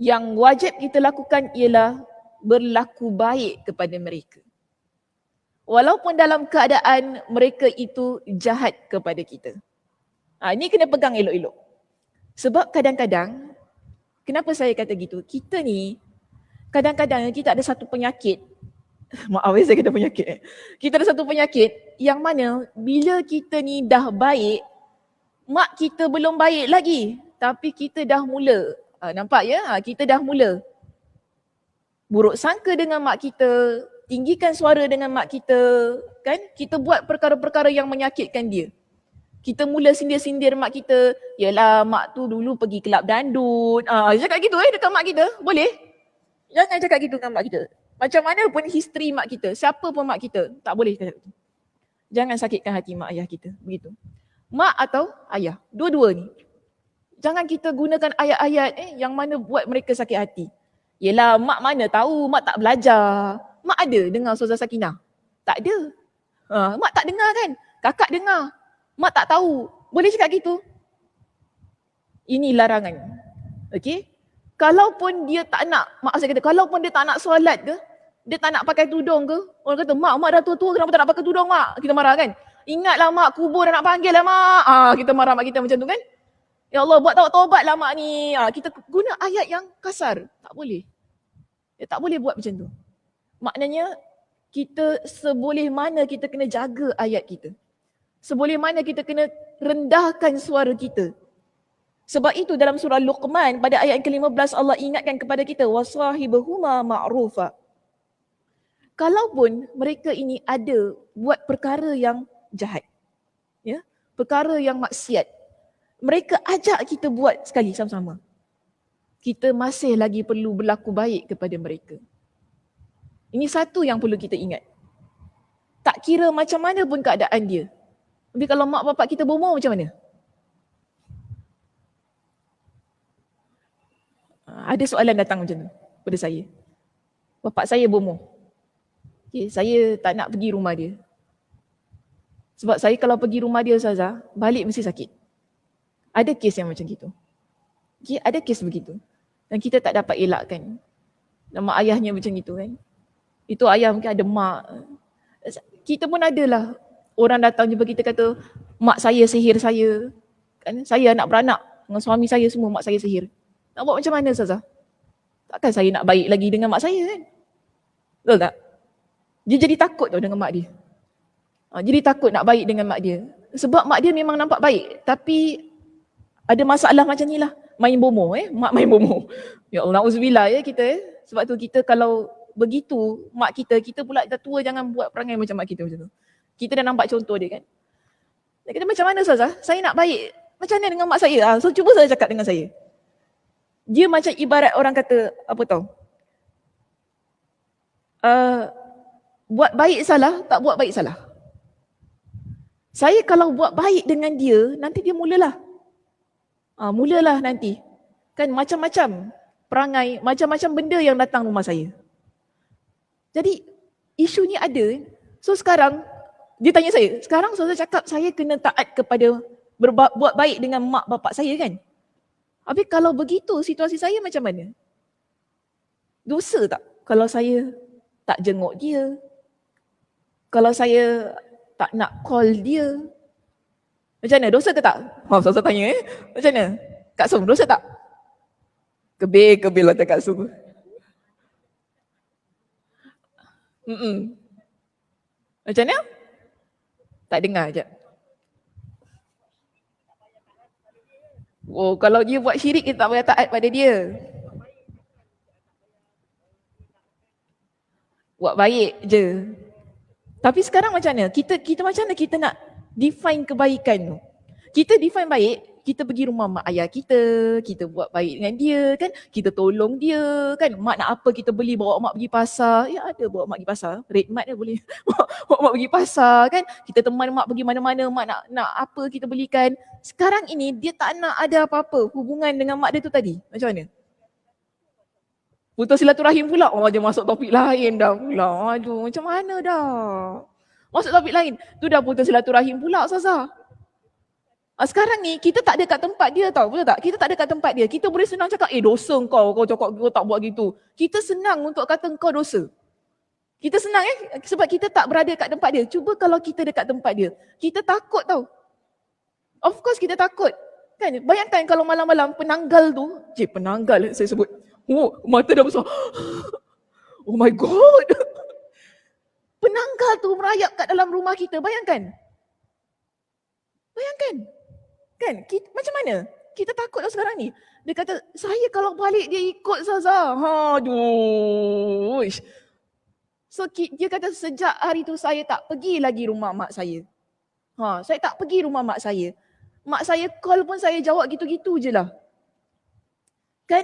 Speaker 1: yang wajib kita lakukan ialah berlaku baik kepada mereka. Walaupun dalam keadaan mereka itu jahat kepada kita. Ini kena pegang elok-elok. Sebab kadang-kadang, kenapa saya kata gitu? Kita ni, kadang-kadang kita ada satu penyakit. Maaf saya kata penyakit. Kita ada satu penyakit yang mana bila kita ni dah baik, mak kita belum baik lagi. Tapi kita dah mula. Nampak ya? Kita dah mula buruk sangka dengan mak kita, tinggikan suara dengan mak kita, kan? Kita buat perkara-perkara yang menyakitkan dia. Kita mula sindir-sindir mak kita, yalah mak tu dulu pergi kelab dandut. Cakap gitu dekat mak kita, boleh? Jangan cakap gitu dengan mak kita. Macam mana pun history mak kita, siapa pun mak kita, tak boleh cakap gitu. Jangan sakitkan hati mak ayah kita, begitu. Mak atau ayah, dua-dua ni. Jangan kita gunakan ayat-ayat yang mana buat mereka sakit hati. Yelah, mak mana tahu, mak tak belajar. Mak ada dengar Ustazah Sakinah? Tak ada. Mak tak dengar kan? Kakak dengar. Mak tak tahu. Boleh cakap gitu? Ini larangan. Okey? Kalaupun dia tak nak, mak saya kata, kalaupun dia tak nak solat ke, dia tak nak pakai tudung ke, orang kata, mak dah tua-tua, kenapa tak nak pakai tudung mak? Kita marah kan? Ingatlah mak, kubur dah nak panggil lah mak. Kita marah mak kita macam tu kan? Ya Allah, buat taubat lah mak ni. Kita guna ayat yang kasar. Tak boleh. Tak boleh buat macam tu. Maknanya, kita seboleh mana kita kena jaga ayat kita. Seboleh mana kita kena rendahkan suara kita. Sebab itu dalam surah Luqman pada ayat ke-15 Allah ingatkan kepada kita, wasahibahuma ma'rufa. Kalaupun mereka ini ada buat perkara yang jahat, perkara yang maksiat, mereka ajak kita buat sekali sama-sama, kita masih lagi perlu berlaku baik kepada mereka. Ini satu yang perlu kita ingat. Tak kira macam mana pun keadaan dia. Tapi kalau mak bapak kita bomoh macam mana? Ada soalan datang macam tu pada saya. Bapak saya bomoh. Okay, saya tak nak pergi rumah dia. Sebab saya kalau pergi rumah dia Ustazah, balik mesti sakit. Ada kes yang macam gitu. Okay, ada kes begitu. Dan kita tak dapat elakkan. Nama ayahnya macam gitu kan. Itu ayah mungkin ada mak. Kita pun adalah orang datang jumpa kita kata, mak saya sihir saya. Kan saya anak beranak dengan suami saya semua, mak saya sihir. Nak buat macam mana Ustazah? Takkan saya nak baik lagi dengan mak saya kan? Betul tak? Dia jadi takut tau dengan mak dia. Jadi takut nak baik dengan mak dia. Sebab mak dia memang nampak baik, tapi ada masalah macam ni lah. Main bomo mak main bomo. Ya Allah, na'udzubillah kita Sebab tu kita kalau begitu, mak kita pula dah tua, jangan buat perangai macam mak kita macam tu. Kita dah nampak contoh dia kan. Dia kata macam mana Ustazah? Saya nak baik. Macam mana dengan mak saya? So cuba saya cakap dengan saya. Dia macam ibarat orang kata, apa tau? Buat baik salah, tak buat baik salah. Saya kalau buat baik dengan dia, nanti dia mulalah. Mulalah nanti. Kan macam-macam perangai, macam-macam benda yang datang rumah saya. Jadi isu ni ada. So sekarang, dia tanya saya, sekarang saya cakap saya kena taat kepada buat baik dengan mak bapak saya kan? Habis kalau begitu situasi saya macam mana? Dosa tak kalau saya tak jenguk dia? Kalau saya tak nak call dia? Macam mana? Dosa ke tak? Saya tanya Macam mana? Kak Sum, dosa tak? Kebil lah Kak Sum. Macam mana? Tak dengar je. Kalau dia buat syirik, kita tak payah taat pada dia. Buat baik je. Tapi sekarang macam mana? Kita macam mana kita nak define kebaikan tu? Kita define baik, kita pergi rumah mak ayah kita buat baik dengan dia kan, kita tolong dia kan, mak nak apa kita beli, bawa mak pergi pasar. Ya ada bawa mak pergi pasar, red mat dia boleh bawa mak pergi pasar kan, kita teman mak pergi mana-mana, mak nak apa kita belikan. Sekarang ini dia tak nak ada apa-apa hubungan dengan mak dia tu tadi. Macam mana? Putus silaturahim pula. Dia masuk topik lain dah pula. Aduh, macam mana dah? Masuk topik lain. Tu dah putus silaturahim pula, Ustazah. Sekarang ni, kita tak ada kat tempat dia tau. Betul tak? Kita tak ada kat tempat dia. Kita boleh senang cakap, dosa kau cakap kau tak buat gitu. Kita senang untuk kata kau dosa. Kita senang sebab kita tak berada kat tempat dia. Cuba kalau kita dekat tempat dia. Kita takut tau. Of course kita takut. Kan? Bayangkan kalau malam-malam penanggal tu. Penanggal saya sebut. Mata dah besar. Oh my God. Penanggal tu merayap kat dalam rumah kita. Bayangkan. Kan? Macam mana? Kita takut lah sekarang ni. Dia kata, saya kalau balik dia ikut Zaza. Aduh. So dia kata sejak hari tu saya tak pergi lagi rumah mak saya. Saya tak pergi rumah mak saya. Mak saya call pun saya jawab gitu-gitu je lah. Kan?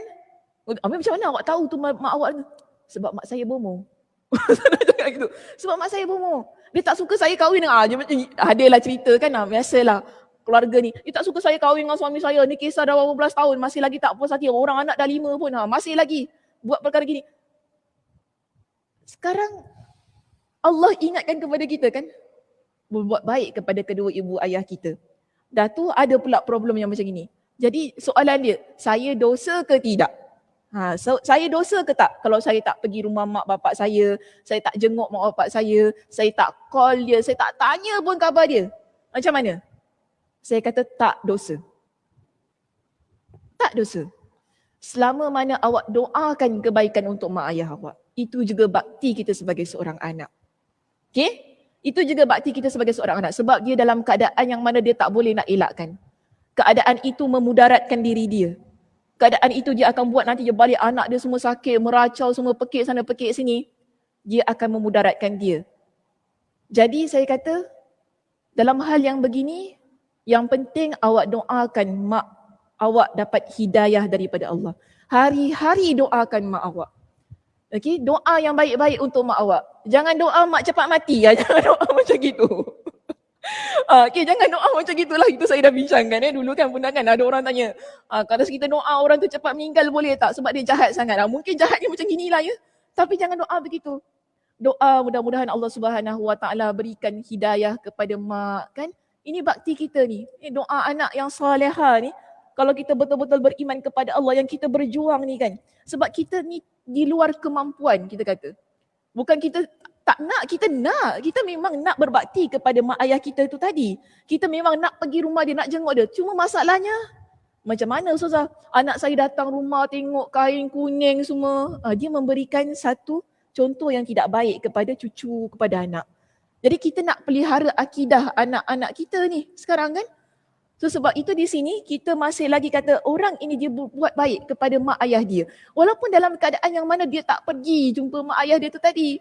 Speaker 1: Macam mana awak tahu tu mak awak? Sebab mak saya bomo. Gitu. Sebab mak saya bomo. Dia tak suka saya kahwin dengan adalah cerita kan, biasalah keluarga ni. Dia tak suka saya kahwin dengan suami saya. Ni kisah dah berapa belas tahun, masih lagi tak puas hati. Orang anak dah 5 pun, masih lagi buat perkara gini. Sekarang Allah ingatkan kepada kita kan, berbuat baik kepada kedua ibu ayah kita. Dah tu ada pula problem yang macam ini. Jadi soalan dia, saya dosa ke tidak? Saya dosa ke tak kalau saya tak pergi rumah mak bapak saya tak jenguk mak bapak saya tak call dia, saya tak tanya pun khabar dia. Macam mana? Saya kata tak dosa. Tak dosa. Selama mana awak doakan kebaikan untuk mak ayah awak. Itu juga bakti kita sebagai seorang anak. Okay? Itu juga bakti kita sebagai seorang anak. Sebab dia dalam keadaan yang mana dia tak boleh nak elakkan. Keadaan itu memudaratkan diri dia. Keadaan itu dia akan buat nanti dia balik anak dia semua sakit, meracau semua, pekik sana pekik sini. Dia akan memudaratkan dia. Jadi saya kata, dalam hal yang begini, yang penting awak doakan mak awak dapat hidayah daripada Allah. Hari-hari doakan mak awak. Okay, doa yang baik-baik untuk mak awak. Jangan doa mak cepat mati. Jangan doa macam gitu. Okay, jangan doa macam gitulah. Itu saya dah bincangkan dulu kan pernah kan ada orang tanya, kalau kita doa orang tu cepat meninggal boleh tak sebab dia jahat sangat. Mungkin jahatnya macam ginilah ya. Tapi jangan doa begitu. Doa mudah-mudahan Allah Subhanahu Wa Taala berikan hidayah kepada mak kan. Ini bakti kita ni. Ini doa anak yang salihah ni. Kalau kita betul-betul beriman kepada Allah yang kita berjuang ni kan. Sebab kita ni di luar kemampuan kita kata. Bukan kita Tak nak, kita memang nak berbakti kepada mak ayah kita tu tadi. Kita memang nak pergi rumah dia, nak jenguk dia. Cuma masalahnya, macam mana Ustazah? Anak saya datang rumah tengok kain kuning semua. Dia memberikan satu contoh yang tidak baik kepada cucu, kepada anak. Jadi kita nak pelihara akidah anak-anak kita ni sekarang kan. So sebab itu di sini kita masih lagi kata orang ini dia buat baik kepada mak ayah dia. Walaupun dalam keadaan yang mana dia tak pergi jumpa mak ayah dia tu tadi.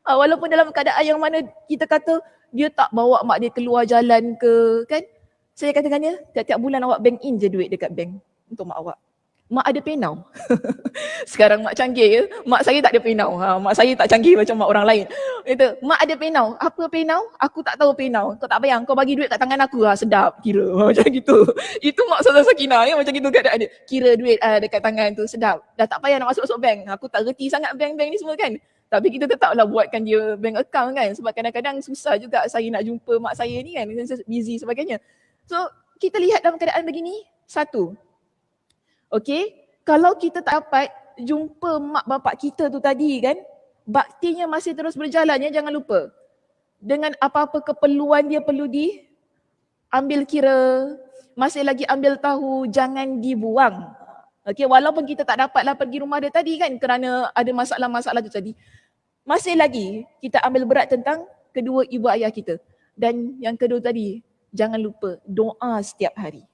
Speaker 1: Walaupun dalam keadaan yang mana kita kata dia tak bawa mak dia keluar jalan ke kan. Saya katakan dia, tiap-tiap bulan awak bank in je duit dekat bank untuk mak awak. Mak ada PayNow. Sekarang mak canggih ya. Mak saya tak ada PayNow. Mak saya tak canggih macam mak orang lain. Kata, mak ada PayNow. Apa PayNow? Aku tak tahu PayNow. Kau tak payah. Kau bagi duit kat tangan aku. Sedap kira. Macam gitu. Itu mak Ustazah Sakinah ya. Macam gitu keadaan dia. Kira duit dekat tangan tu. Sedap. Dah tak payah nak masuk-masuk bank. Aku tak reti sangat bank-bank ni semua kan. Tapi kita tetaplah buatkan dia bank account kan. Sebab kadang-kadang susah juga saya nak jumpa mak saya ni kan. Busy sebagainya. So, kita lihat dalam keadaan begini. Satu. Okay, kalau kita tak dapat jumpa mak bapak kita tu tadi kan, baktinya masih terus berjalan ya, jangan lupa. Dengan apa-apa keperluan dia perlu diambil kira, masih lagi ambil tahu, jangan dibuang. Okay, walaupun kita tak dapatlah pergi rumah dia tadi kan kerana ada masalah-masalah tu tadi. Masih lagi kita ambil berat tentang kedua ibu ayah kita. Dan yang kedua tadi, jangan lupa doa setiap hari.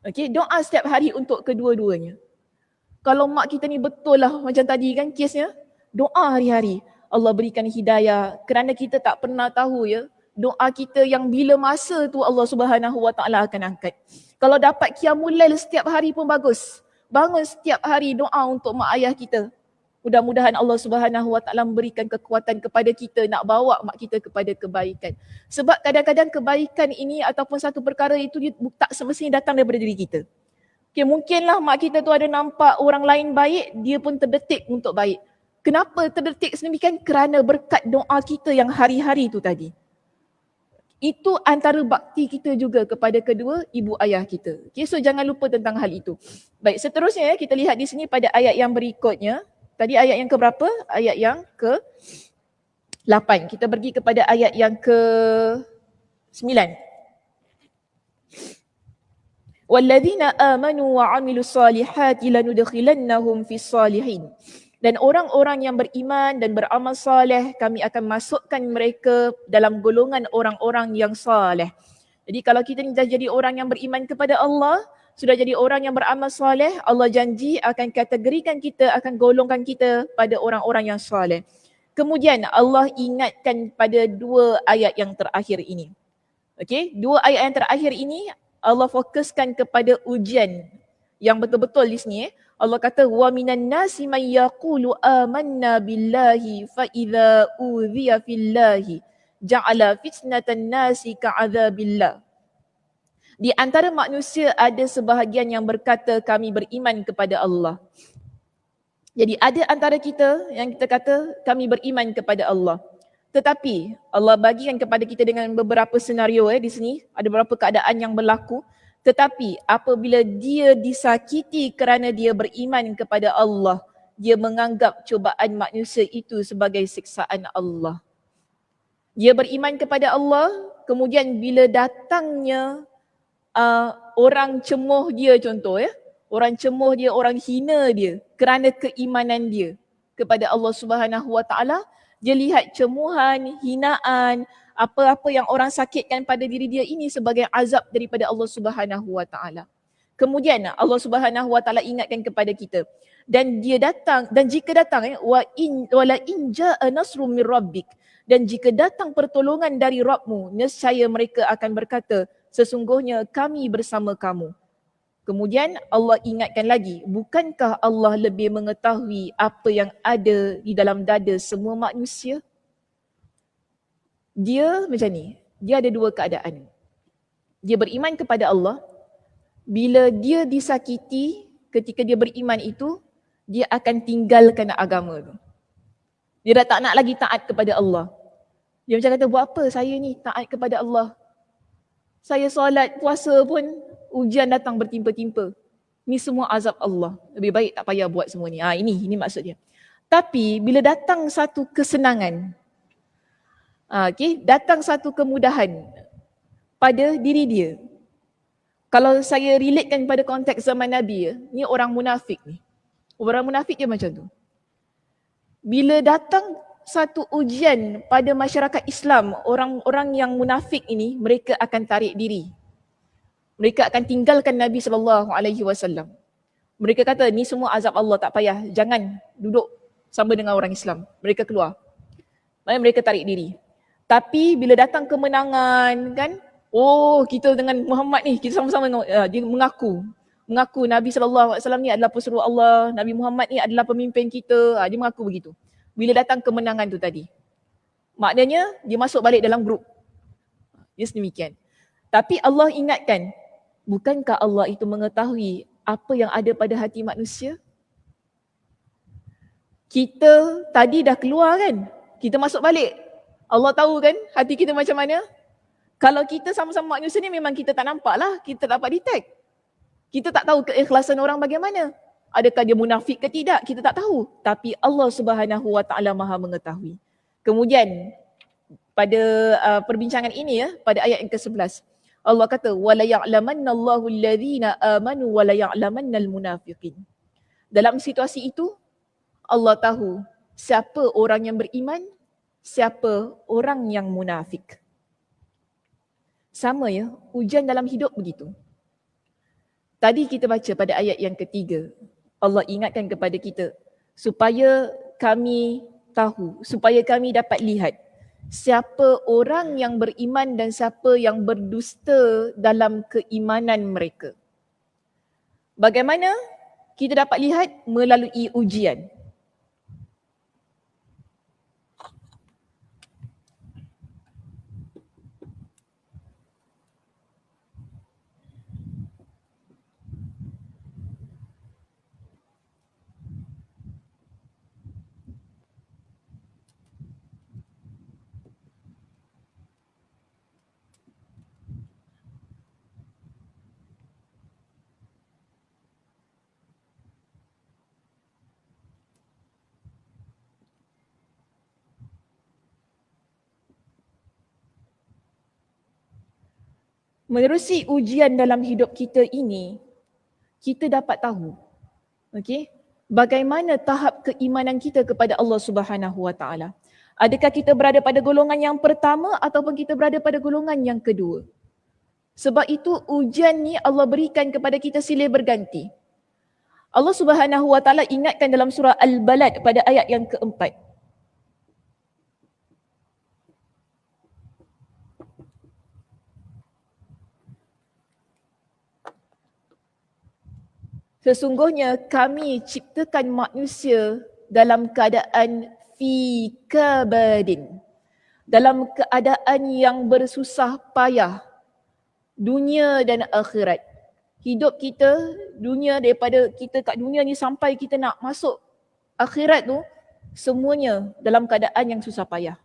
Speaker 1: Okay, doa setiap hari untuk kedua-duanya. Kalau mak kita ni betul lah macam tadi kan kesnya, doa hari-hari. Allah berikan hidayah kerana kita tak pernah tahu ya, doa kita yang bila masa tu Allah Subhanahu Wa Taala akan angkat. Kalau dapat qiyamul lail setiap hari pun bagus. Bangun setiap hari doa untuk mak ayah kita. Mudah-mudahan Allah Subhanahu Wa Taala memberikan kekuatan kepada kita nak bawa mak kita kepada kebaikan. Sebab kadang-kadang kebaikan ini ataupun satu perkara itu tak semestinya datang daripada diri kita. Okay, mungkinlah mak kita tu ada nampak orang lain baik, dia pun terdetik untuk baik. Kenapa terdetik sedemikian? Kerana berkat doa kita yang hari-hari tu tadi. Itu antara bakti kita juga kepada kedua ibu ayah kita. Okay, so jangan lupa tentang hal itu. Baik, seterusnya kita lihat di sini pada ayat yang berikutnya. Tadi ayat yang ke berapa? Ayat yang ke 8. Kita pergi kepada ayat yang ke 9. Walladzina amanu wa 'amilus salihati lanudkhilannahum fis salihin. Dan orang-orang yang beriman dan beramal saleh, kami akan masukkan mereka dalam golongan orang-orang yang saleh. Jadi kalau kita ni dah jadi orang yang beriman kepada Allah, sudah jadi orang yang beramal soleh, Allah janji akan kategorikan kita, akan golongkan kita pada orang-orang yang soleh. Kemudian Allah ingatkan pada dua ayat yang terakhir ini. Okey, dua ayat yang terakhir ini Allah fokuskan kepada ujian yang betul-betul di sini. Allah kata wa minan nasi may yaqulu amanna billahi fa idza udhiya fillahi ja'ala fitnatan nasi ka'adzabillah. Di antara manusia ada sebahagian yang berkata kami beriman kepada Allah. Jadi ada antara kita yang kita kata kami beriman kepada Allah. Tetapi Allah bagikan kepada kita dengan beberapa senario di sini, ada beberapa keadaan yang berlaku. Tetapi apabila dia disakiti kerana dia beriman kepada Allah, dia menganggap cubaan manusia itu sebagai siksaan Allah. Dia beriman kepada Allah, kemudian bila datangnya orang cemuh dia contoh ya, orang cemuh dia, orang hina dia kerana keimanan dia kepada Allah Subhanahu Wa Taala, dia lihat cemuhan, hinaan, apa-apa yang orang sakitkan pada diri dia ini sebagai azab daripada Allah Subhanahu Wa Taala. Kemudian Allah Subhanahu Wa Taala ingatkan kepada kita, dan dia datang, dan jika datang wala in jaa nasrum mir rabbik, dan jika datang pertolongan dari Rabbmu, nescaya mereka akan berkata, sesungguhnya kami bersama kamu. Kemudian Allah ingatkan lagi, bukankah Allah lebih mengetahui apa yang ada di dalam dada semua manusia? Dia macam ni, dia ada dua keadaan. Dia beriman kepada Allah, bila dia disakiti ketika dia beriman itu, dia akan tinggalkan agama tu. Dia dah tak nak lagi taat kepada Allah. Dia macam kata, buat apa saya ni taat kepada Allah? Saya solat, puasa pun ujian datang bertimpa-timpa. Ni semua azab Allah. Lebih baik tak payah buat semua ni. Ini maksud dia. Tapi bila datang satu kesenangan, Datang satu kemudahan pada diri dia. Kalau saya relatekan pada konteks zaman Nabi, ni orang munafik ni. Orang munafik dia macam tu. Bila datang satu ujian pada masyarakat Islam, orang-orang yang munafik ini, mereka akan tarik diri. Mereka akan tinggalkan Nabi SAW. Mereka kata, ni semua azab Allah, tak payah. Jangan duduk sama dengan orang Islam. Mereka keluar. Mereka tarik diri. Tapi bila datang kemenangan, kan, kita dengan Muhammad ni, kita sama-sama, dia mengaku Nabi SAW ni adalah pesuruh Allah, Nabi Muhammad ni adalah pemimpin kita, dia mengaku begitu. Bila datang kemenangan tu tadi, maknanya dia masuk balik dalam grup. Dia sedemikian. Tapi Allah ingatkan, bukankah Allah itu mengetahui apa yang ada pada hati manusia? Kita tadi dah keluar kan, kita masuk balik. Allah tahu kan hati kita macam mana? Kalau kita sama-sama manusia ni memang kita tak nampak lah, kita tak dapat detect. Kita tak tahu keikhlasan orang bagaimana. Adakah dia munafik ke tidak? Kita tak tahu. Tapi Allah Subhanahu Wa Taala Maha mengetahui. Kemudian pada perbincangan ini pada ayat yang ke-11, Allah kata wala ya'lamannallahu alladhina amanu wala ya'lamannal munafiqin. Dalam situasi itu Allah tahu siapa orang yang beriman, siapa orang yang munafik. Sama ujian dalam hidup begitu. Tadi kita baca pada ayat yang ketiga, Allah ingatkan kepada kita supaya kami tahu, supaya kami dapat lihat siapa orang yang beriman dan siapa yang berdusta dalam keimanan mereka. Bagaimana kita dapat lihat? Melalui ujian. Menerusi ujian dalam hidup kita ini, kita dapat tahu, bagaimana tahap keimanan kita kepada Allah Subhanahu Wa Taala. Adakah kita berada pada golongan yang pertama ataupun kita berada pada golongan yang kedua? Sebab itu ujian ni Allah berikan kepada kita silih berganti. Allah Subhanahu Wa Taala ingatkan dalam surah Al-Balad pada ayat yang keempat. Sesungguhnya kami ciptakan manusia dalam keadaan fi kabadin, dalam keadaan yang bersusah payah, dunia dan akhirat. Hidup kita, dunia, daripada kita kat dunia ni sampai kita nak masuk akhirat tu, semuanya dalam keadaan yang susah payah.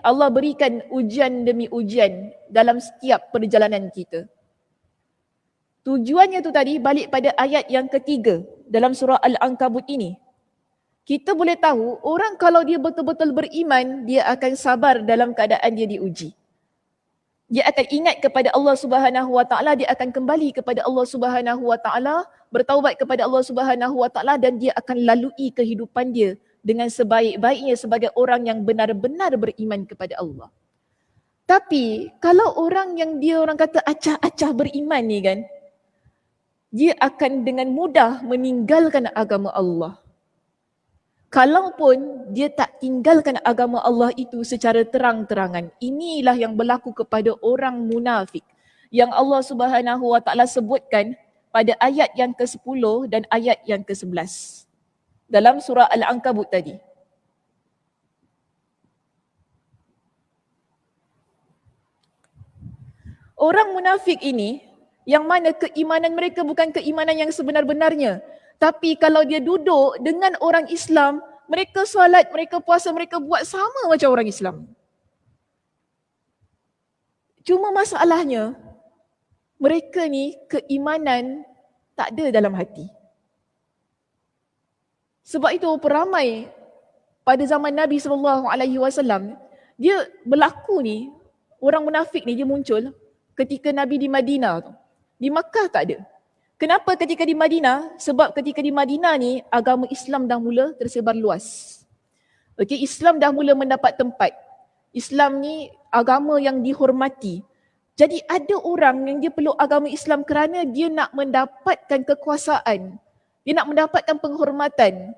Speaker 1: Allah berikan ujian demi ujian dalam setiap perjalanan kita. Tujuannya tu tadi balik pada ayat yang ketiga dalam surah Al-Ankabut ini. Kita boleh tahu orang kalau dia betul-betul beriman, dia akan sabar dalam keadaan dia diuji. Dia akan ingat kepada Allah Subhanahu Wa Taala, dia akan kembali kepada Allah Subhanahu Wa Taala, bertaubat kepada Allah Subhanahu Wa Taala, dan dia akan lalui kehidupan dia dengan sebaik-baiknya sebagai orang yang benar-benar beriman kepada Allah. Tapi kalau orang yang dia orang kata acah-acah beriman ni kan, dia akan dengan mudah meninggalkan agama Allah. Kalaupun dia tak tinggalkan agama Allah itu secara terang-terangan. Inilah yang berlaku kepada orang munafik yang Allah Subhanahu Wa Taala sebutkan pada ayat yang ke-10 dan ayat yang ke-11 dalam surah Al-Ankabut tadi. Orang munafik ini yang mana keimanan mereka bukan keimanan yang sebenar-benarnya. Tapi kalau dia duduk dengan orang Islam, mereka solat, mereka puasa, mereka buat sama macam orang Islam. Cuma masalahnya, mereka ni keimanan tak ada dalam hati. Sebab itu peramai pada zaman Nabi SAW Dia berlaku ni, orang munafik ni dia muncul ketika Nabi di Madinah tu. Di Makkah tak ada. Kenapa ketika di Madinah? Sebab ketika di Madinah ni agama Islam dah mula tersebar luas. Okey, Islam dah mula mendapat tempat. Islam ni agama yang dihormati. Jadi ada orang yang dia peluk agama Islam kerana dia nak mendapatkan kekuasaan. Dia nak mendapatkan penghormatan.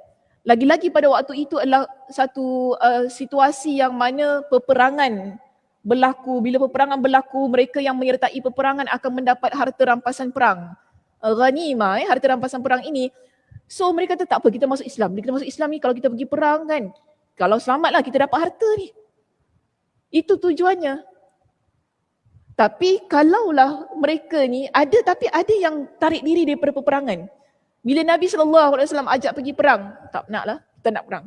Speaker 1: Lagi-lagi pada waktu itu adalah satu situasi yang mana peperangan berlaku. Bila peperangan berlaku, mereka yang menyertai peperangan akan mendapat harta rampasan perang. Ghanimah, harta rampasan perang ini. So mereka kata tak apa, kita masuk Islam. Bila kita masuk Islam ni, kalau kita pergi perang kan, kalau selamatlah kita dapat harta ni. Itu tujuannya. Tapi kalaulah mereka ni tapi ada yang tarik diri daripada peperangan. Bila Nabi SAW ajak pergi perang, tak naklah, kita nak perang.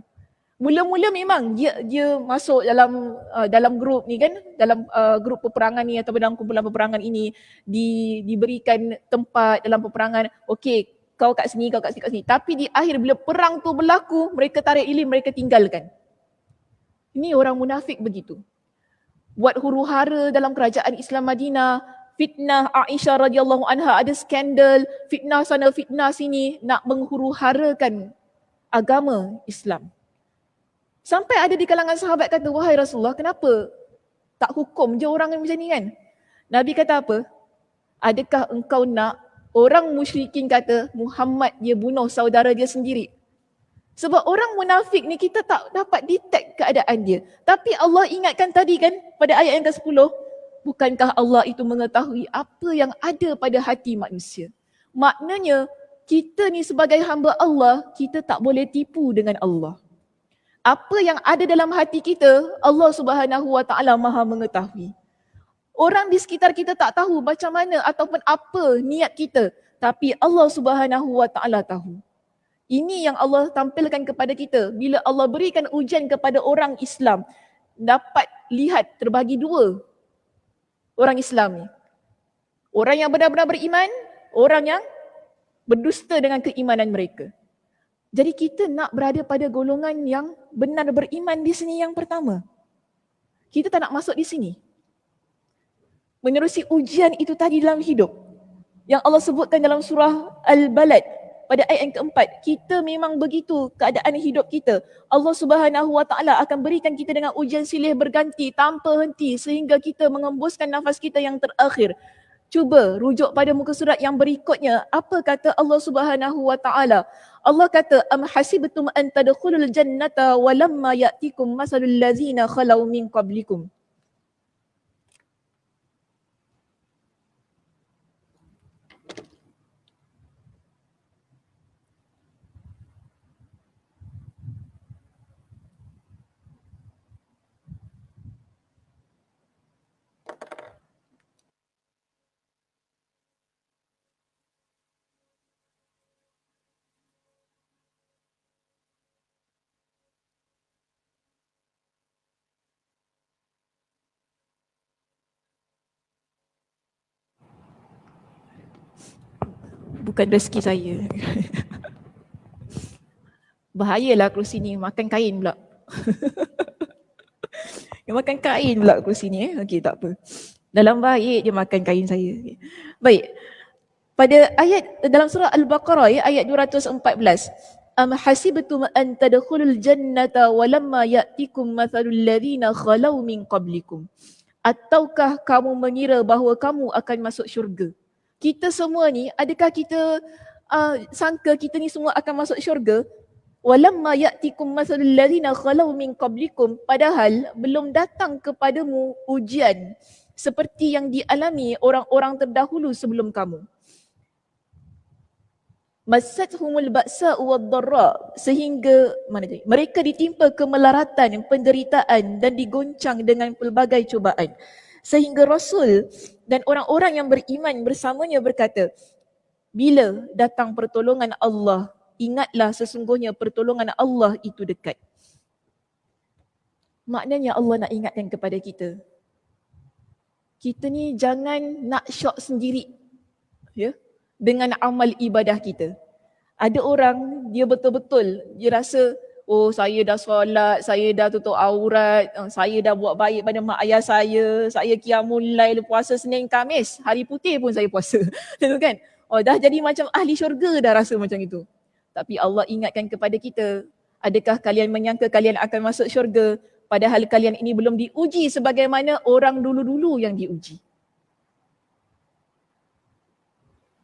Speaker 1: Mula-mula memang dia masuk dalam grup ni kan, dalam grup peperangan ni atau dalam kumpulan peperangan ini diberikan tempat dalam peperangan. Okey, kau kat sini, kau kat sini, kat sini. Tapi di akhir bila perang tu berlaku, mereka tarik diri, mereka tinggalkan. Ini orang munafik begitu. Buat huru-hara dalam kerajaan Islam Madinah, fitnah Aisyah radhiyallahu anha, ada skandal, fitnah sana fitnah sini, nak menghuru-harakan agama Islam. Sampai ada di kalangan sahabat kata, wahai Rasulullah, kenapa tak hukum je orang yang macam ni kan? Nabi kata apa? Adakah engkau nak orang musyrikin kata Muhammad dia bunuh saudara dia sendiri? Sebab orang munafik ni kita tak dapat detect keadaan dia. Tapi Allah ingatkan tadi kan pada ayat yang ke-10, bukankah Allah itu mengetahui apa yang ada pada hati manusia? Maknanya kita ni sebagai hamba Allah, kita tak boleh tipu dengan Allah. Apa yang ada dalam hati kita, Allah Subhanahu Wa Taala Maha mengetahui. Orang di sekitar kita tak tahu macam mana ataupun apa niat kita, tapi Allah Subhanahu Wa Taala tahu. Ini yang Allah tampilkan kepada kita. Bila Allah berikan ujian kepada orang Islam, dapat lihat terbagi dua orang Islam ni. Orang yang benar-benar beriman, orang yang berdusta dengan keimanan mereka. Jadi kita nak berada pada golongan yang benar beriman di sini yang pertama. Kita tak nak masuk di sini. Menerusi ujian itu tadi dalam hidup. Yang Allah sebutkan dalam surah Al-Balad. Pada ayat yang keempat, kita memang begitu keadaan hidup kita. Allah Subhanahu Wa Taala akan berikan kita dengan ujian silih berganti tanpa henti sehingga kita mengembuskan nafas kita yang terakhir. Cuba rujuk pada muka surat yang berikutnya. Apa kata Allah Subhanahu Wa Taala? Allah kata, am hasibtum an tadkhulul jannata walamma ya'tikum masalul ladzina khalau min qablikum. Bukan rezeki saya. Bahayalah kerusi ni, makan kain pula. Dia makan kain pula kerusi ni. Okey, tak apa. Dalam baik dia makan kain saya. Baik. Pada ayat dalam surah Al-Baqarah ayat 214. Am hasibtum an tadkhulul jannata walamma ya'tikum mathalul ladzina khalau min qablikum. Ataukah kamu mengira bahawa kamu akan masuk syurga? Kita semua ni, adakah kita sangka kita ni semua akan masuk syurga? Walamma ya'tikum mathalul ladzina khalau min qablikum, padahal belum datang kepadamu ujian seperti yang dialami orang-orang terdahulu sebelum kamu. Massathumul ba'sa'u wad-dharra, sehingga mereka ditimpa kemelaratan, penderitaan dan digoncang dengan pelbagai cubaan. Sehingga Rasul dan orang-orang yang beriman bersamanya berkata, bila datang pertolongan Allah, ingatlah sesungguhnya pertolongan Allah itu dekat. Maknanya Allah nak ingatkan kepada kita, kita ni jangan nak syok sendiri ya, dengan amal ibadah kita. Ada orang dia betul-betul dia rasa oh saya dah solat, saya dah tutup aurat, saya dah buat baik pada mak ayah saya qiyamul lail, puasa Senin Khamis, hari putih pun saya puasa. Itu kan? Oh dah jadi macam ahli syurga dah rasa macam itu. Tapi Allah ingatkan kepada kita, adakah kalian menyangka kalian akan masuk syurga padahal kalian ini belum diuji sebagaimana orang dulu-dulu yang diuji.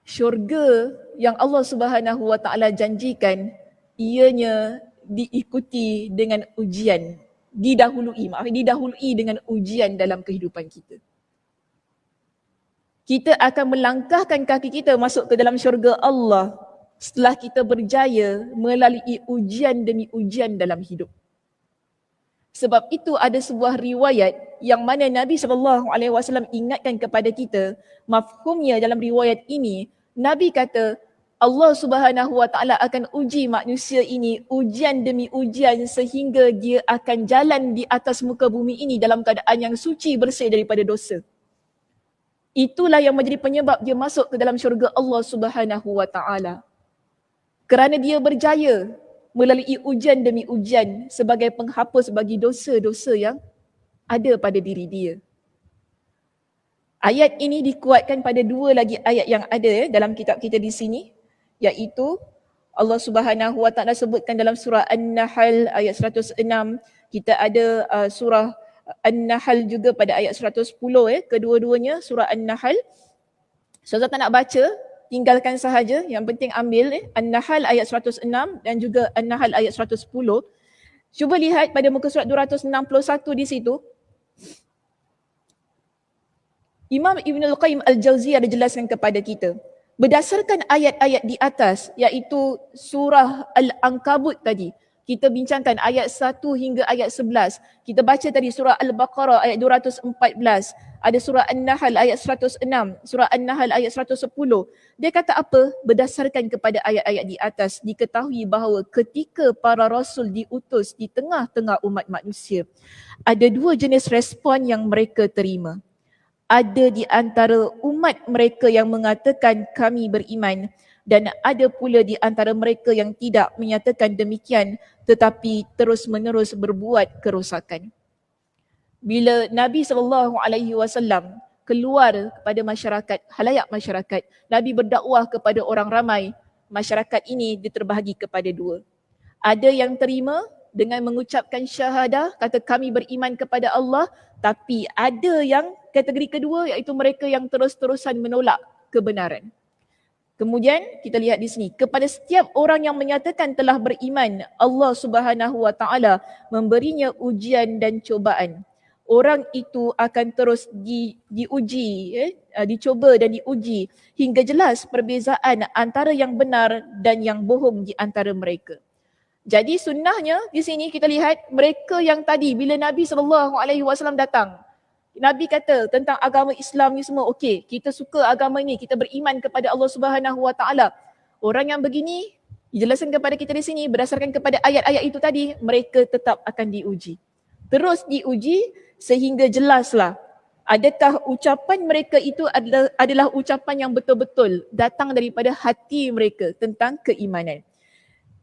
Speaker 1: Syurga yang Allah Subhanahu Wa Taala janjikan, ianya diikuti dengan ujian, didahului dengan ujian dalam kehidupan kita. Kita akan melangkahkan kaki kita masuk ke dalam syurga Allah setelah kita berjaya melalui ujian demi ujian dalam hidup. Sebab itu ada sebuah riwayat yang mana Nabi SAW ingatkan kepada kita, mafhumnya dalam riwayat ini, Nabi kata, Allah Subhanahu Wa Taala akan uji manusia ini ujian demi ujian sehingga dia akan jalan di atas muka bumi ini dalam keadaan yang suci bersih daripada dosa. Itulah yang menjadi penyebab dia masuk ke dalam syurga Allah Subhanahu Wa Taala. Kerana dia berjaya melalui ujian demi ujian sebagai penghapus bagi dosa-dosa yang ada pada diri dia. Ayat ini dikuatkan pada dua lagi ayat yang ada dalam kitab kita di sini, iaitu Allah Subhanahu Wa Taala sebutkan dalam surah An-Nahl ayat 106, kita ada surah An-Nahl juga pada ayat 110, kedua-duanya surah An-Nahl. Saudara tak nak baca, tinggalkan sahaja, yang penting ambil An-Nahl ayat 106 dan juga An-Nahl ayat 110. Cuba lihat pada muka surat 261 di situ. Imam Ibn Al-Qayyim Al-Jawziyah ada jelaskan kepada kita, berdasarkan ayat-ayat di atas, iaitu surah Al-Ankabut tadi, kita bincangkan ayat 1 hingga ayat 11. Kita baca tadi surah Al-Baqarah ayat 214, ada surah An-Nahl ayat 106, surah An-Nahl ayat 110. Dia kata apa? Berdasarkan kepada ayat-ayat di atas, diketahui bahawa ketika para rasul diutus di tengah-tengah umat manusia, ada dua jenis respon yang mereka terima. Ada di antara umat mereka yang mengatakan kami beriman, dan ada pula di antara mereka yang tidak menyatakan demikian tetapi terus-menerus berbuat kerosakan. Bila Nabi SAW keluar kepada masyarakat, halayak masyarakat, Nabi berdakwah kepada orang ramai, masyarakat ini diterbahagi kepada dua. Ada yang terima dengan mengucapkan syahadah, kata kami beriman kepada Allah, tapi ada yang kategori kedua, iaitu mereka yang terus-terusan menolak kebenaran. Kemudian kita lihat di sini, kepada setiap orang yang menyatakan telah beriman, Allah Subhanahu Wa Taala memberinya ujian dan cubaan. Orang itu akan terus diuji, dicoba dan diuji hingga jelas perbezaan antara yang benar dan yang bohong di antara mereka. Jadi sunnahnya di sini kita lihat mereka yang tadi bila Nabi SAW datang, Nabi kata tentang agama Islam ni semua okey, kita suka agama ini, kita beriman kepada Allah Subhanahu Wa Taala. Orang yang begini dijelaskan kepada kita di sini berdasarkan kepada ayat-ayat itu tadi, mereka tetap akan diuji. Terus diuji sehingga jelaslah adakah ucapan mereka itu adalah ucapan yang betul-betul datang daripada hati mereka tentang keimanan.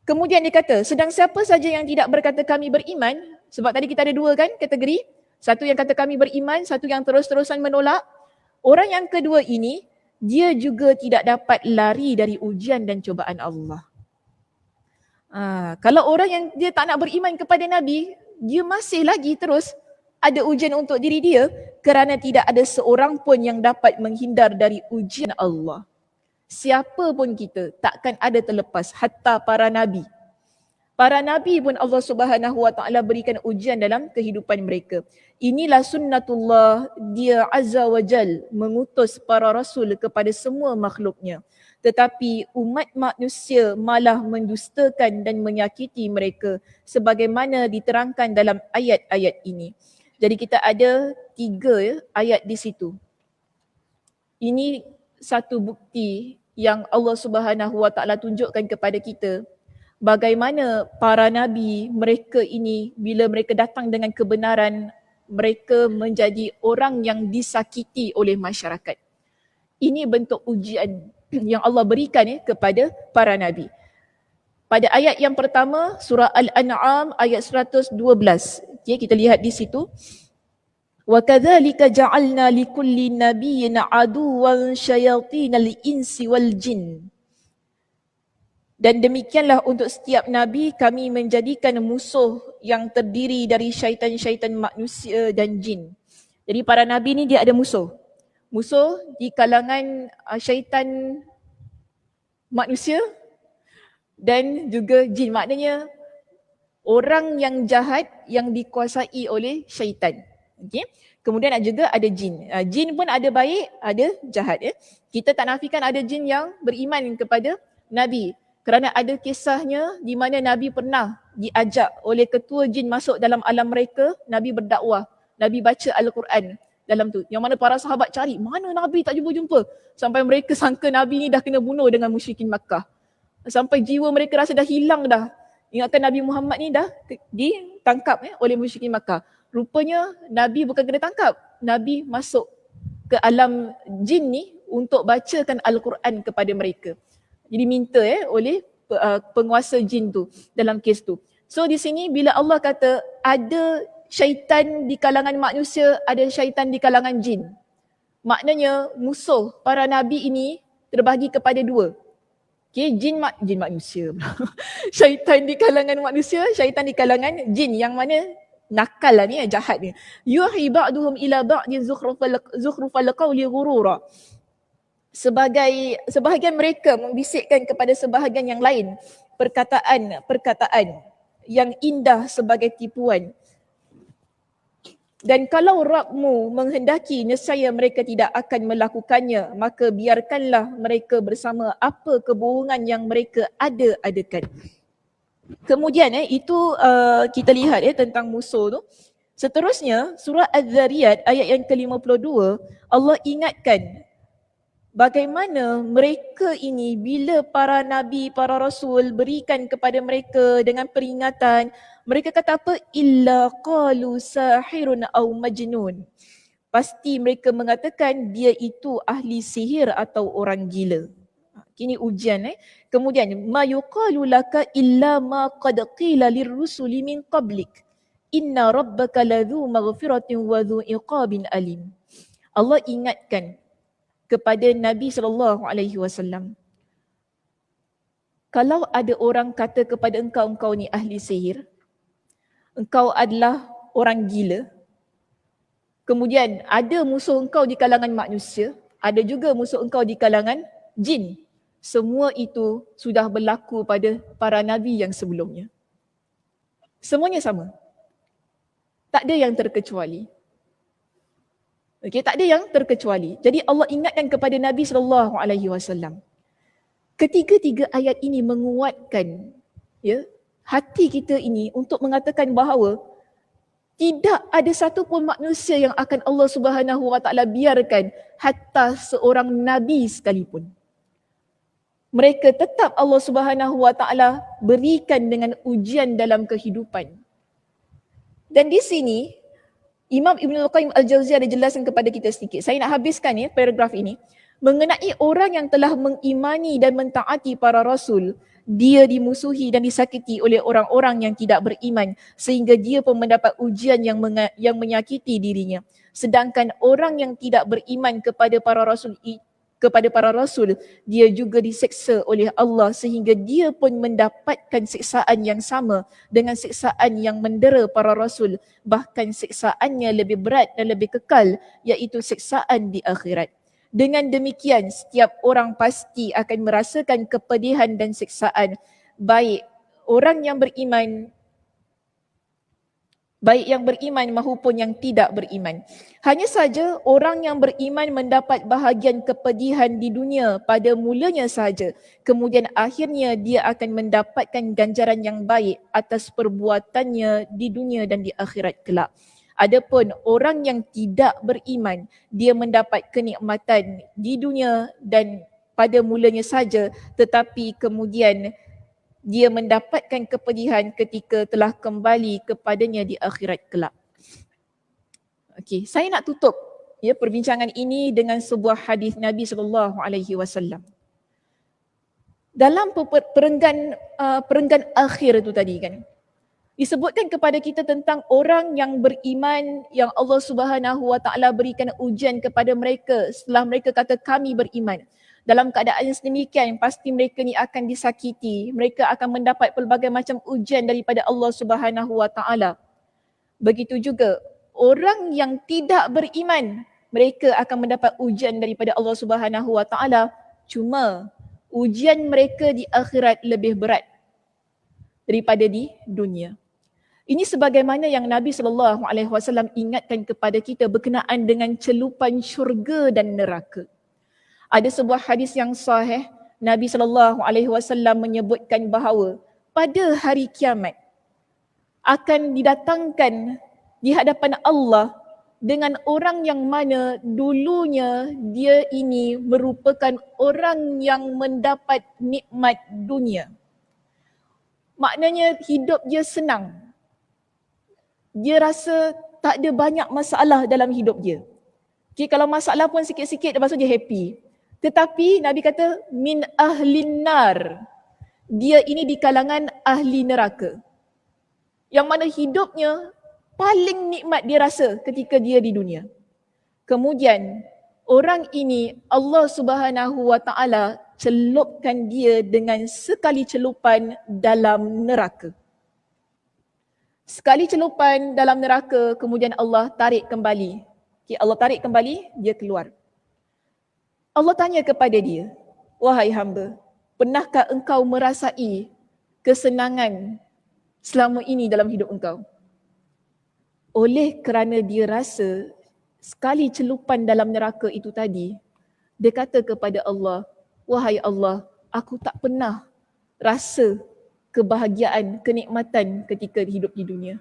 Speaker 1: Kemudian dia kata, sedang siapa saja yang tidak berkata kami beriman, sebab tadi kita ada dua kan kategori, satu yang kata kami beriman, satu yang terus-terusan menolak. Orang yang kedua ini, dia juga tidak dapat lari dari ujian dan cubaan Allah. Kalau orang yang dia tak nak beriman kepada Nabi, dia masih lagi terus ada ujian untuk diri dia, kerana tidak ada seorang pun yang dapat menghindar dari ujian Allah. Siapa pun kita takkan ada terlepas, hatta para nabi. Para nabi pun Allah Subhanahu Wa Taala berikan ujian dalam kehidupan mereka. Inilah sunnatullah, dia azza wa jal mengutus para rasul kepada semua makhluknya. Tetapi umat manusia malah mendustakan dan menyakiti mereka sebagaimana diterangkan dalam ayat-ayat ini. Jadi kita ada 3 ayat di situ. Ini satu bukti yang Allah Subhanahu Wa Taala tunjukkan kepada kita bagaimana para nabi mereka ini bila mereka datang dengan kebenaran, mereka menjadi orang yang disakiti oleh masyarakat. Ini bentuk ujian yang Allah berikan kepada para nabi. Pada ayat yang pertama, surah Al-An'am ayat 112. Okay, kita lihat di situ. وَكَذَلِكَ جَعَلْنَا لِكُلِّ نَبِيٍّ عَدُوًّا شَيَاطِينَ الْإِنسِ وَالْجِنِّ. Dan demikianlah untuk setiap Nabi kami menjadikan musuh yang terdiri dari syaitan-syaitan manusia dan jin. Jadi para Nabi ni dia ada musuh. Musuh di kalangan syaitan manusia dan juga jin. Maknanya orang yang jahat yang dikuasai oleh syaitan. Okay? Kemudian juga ada jin. Jin pun ada baik, ada jahat. Kita tak nafikan ada jin yang beriman kepada Nabi. Kerana ada kisahnya di mana Nabi pernah diajak oleh ketua jin masuk dalam alam mereka, Nabi berdakwah, Nabi baca Al-Quran dalam tu. Yang mana para sahabat cari, mana Nabi tak jumpa-jumpa. Sampai mereka sangka Nabi ni dah kena bunuh dengan musyrikin Makkah. Sampai jiwa mereka rasa dah hilang dah. Ingatkan Nabi Muhammad ni dah ditangkap oleh musyrikin Makkah. Rupanya Nabi bukan kena tangkap. Nabi masuk ke alam jin ni untuk bacakan Al-Quran kepada mereka. Jadi minta oleh penguasa jin tu dalam kes tu. So di sini bila Allah kata ada syaitan di kalangan manusia, ada syaitan di kalangan jin. Maknanya musuh para Nabi ini terbahagi kepada dua. Okay, jin manusia. Syaitan di kalangan manusia, syaitan di kalangan jin. Yang mana nakal lah ni, jahat ni. Yuhi ba'duhum ila ba'din zukhrufal qawli ghurura. Sebahagian mereka membisikkan kepada sebahagian yang lain perkataan yang indah sebagai tipuan. Dan kalau Rabbmu menghendaki nescaya mereka tidak akan melakukannya, maka biarkanlah mereka bersama apa kebohongan yang mereka ada-adakan. Kemudian itu kita lihat tentang musuh tu. Seterusnya surah Az-Zariyat ayat yang ke-52, Allah ingatkan bagaimana mereka ini bila para nabi, para rasul berikan kepada mereka dengan peringatan, mereka kata apa? Illa qalu sahirun aw majnun. Pasti mereka mengatakan dia itu ahli sihir atau orang gila. Ini ujian. Kemudian ma yuqalu laka illa ma qad qila lirrusuli min qablik. Inna rabbaka ladzu maghfiratin wa dzu iqabin alim. Allah ingatkan kepada Nabi SAW. Kalau ada orang kata kepada engkau ni ahli sihir, engkau adalah orang gila, kemudian ada musuh engkau di kalangan manusia, ada juga musuh engkau di kalangan jin. Semua itu sudah berlaku pada para Nabi yang sebelumnya. Semuanya sama. Tak ada yang terkecuali. Okay, tak ada yang terkecuali. Jadi Allah ingatkan kepada Nabi SAW. Ketiga-tiga ayat ini menguatkan hati kita ini untuk mengatakan bahawa tidak ada satu pun manusia yang akan Allah Subhanahu Wa Taala biarkan, hatta seorang nabi sekalipun. Mereka tetap Allah Subhanahu Wa Taala berikan dengan ujian dalam kehidupan. Dan di sini Imam Ibn Al-Qayyim Al-Jawziyah ada jelaskan kepada kita sedikit. Saya nak habiskan paragraf ini. Mengenai orang yang telah mengimani dan mentaati para rasul, dia dimusuhi dan disakiti oleh orang-orang yang tidak beriman sehingga dia pun mendapat ujian yang menyakiti dirinya. Sedangkan orang yang tidak beriman kepada para rasul, dia juga diseksa oleh Allah sehingga dia pun mendapatkan siksaan yang sama dengan siksaan yang mendera para rasul, bahkan siksaannya lebih berat dan lebih kekal, iaitu siksaan di akhirat. Dengan demikian setiap orang pasti akan merasakan kepedihan dan siksaan, baik yang beriman maupun yang tidak beriman. Hanya saja orang yang beriman mendapat bahagian kepedihan di dunia pada mulanya saja. Kemudian akhirnya dia akan mendapatkan ganjaran yang baik atas perbuatannya di dunia dan di akhirat kelak. Adapun orang yang tidak beriman, dia mendapat kenikmatan di dunia dan pada mulanya saja, tetapi kemudian dia mendapatkan kepedihan ketika telah kembali kepadanya di akhirat kelak. Okey, saya nak tutup perbincangan ini dengan sebuah hadis Nabi SAW. Dalam perenggan akhir itu tadi kan, disebutkan kepada kita tentang orang yang beriman yang Allah Subhanahu Wa Taala berikan ujian kepada mereka setelah mereka kata kami beriman. Dalam keadaan yang sedemikian, pasti mereka ni akan disakiti, mereka akan mendapat pelbagai macam ujian daripada Allah Subhanahu Wa Taala. Begitu juga orang yang tidak beriman, mereka akan mendapat ujian daripada Allah Subhanahu Wa Taala. Cuma ujian mereka di akhirat lebih berat daripada di dunia. Ini sebagaimana yang Nabi SAW ingatkan kepada kita berkenaan dengan celupan syurga dan neraka. Ada sebuah hadis yang sahih, Nabi SAW menyebutkan bahawa pada hari kiamat akan didatangkan di hadapan Allah dengan orang yang mana dulunya dia ini merupakan orang yang mendapat nikmat dunia. Maknanya hidup dia senang. Dia rasa tak ada banyak masalah dalam hidup dia. Okay, kalau masalah pun sikit-sikit, lepas tu dia happy. Tetapi Nabi kata, min ahlin nar. Dia ini di kalangan ahli neraka. Yang mana hidupnya paling nikmat dia rasa ketika dia di dunia. Kemudian orang ini Allah Subhanahu Wa Taala celupkan dia dengan sekali celupan dalam neraka. Sekali celupan dalam neraka, kemudian Allah tarik kembali. Okay, Allah tarik kembali, dia keluar. Allah tanya kepada dia, wahai hamba, pernahkah engkau merasai kesenangan selama ini dalam hidup engkau? Oleh kerana dia rasa sekali celupan dalam neraka itu tadi, dia kata kepada Allah, wahai Allah, aku tak pernah rasa kebahagiaan, kenikmatan ketika hidup di dunia.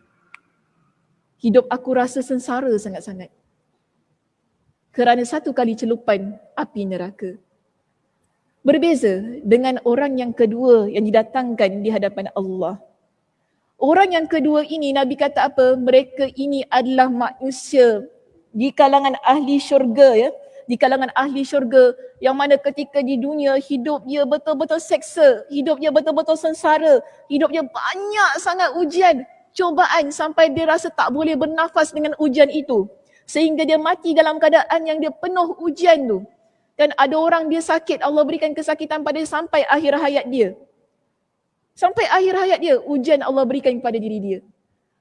Speaker 1: Hidup aku rasa sengsara sangat-sangat. Kerana satu kali celupan api neraka. Berbeza dengan orang yang kedua yang didatangkan di hadapan Allah. Orang yang kedua ini, Nabi kata apa? Mereka ini adalah manusia di kalangan ahli syurga, ya. Di kalangan ahli syurga yang mana ketika di dunia hidup dia betul-betul seksa, hidup dia betul-betul sengsara, hidup dia banyak sangat ujian, cubaan sampai dia rasa tak boleh bernafas dengan ujian itu. Sehingga dia mati dalam keadaan yang dia penuh ujian tu. Dan ada orang dia sakit, Allah berikan kesakitan pada dia sampai akhir hayat dia. Sampai akhir hayat dia, ujian Allah berikan kepada diri dia.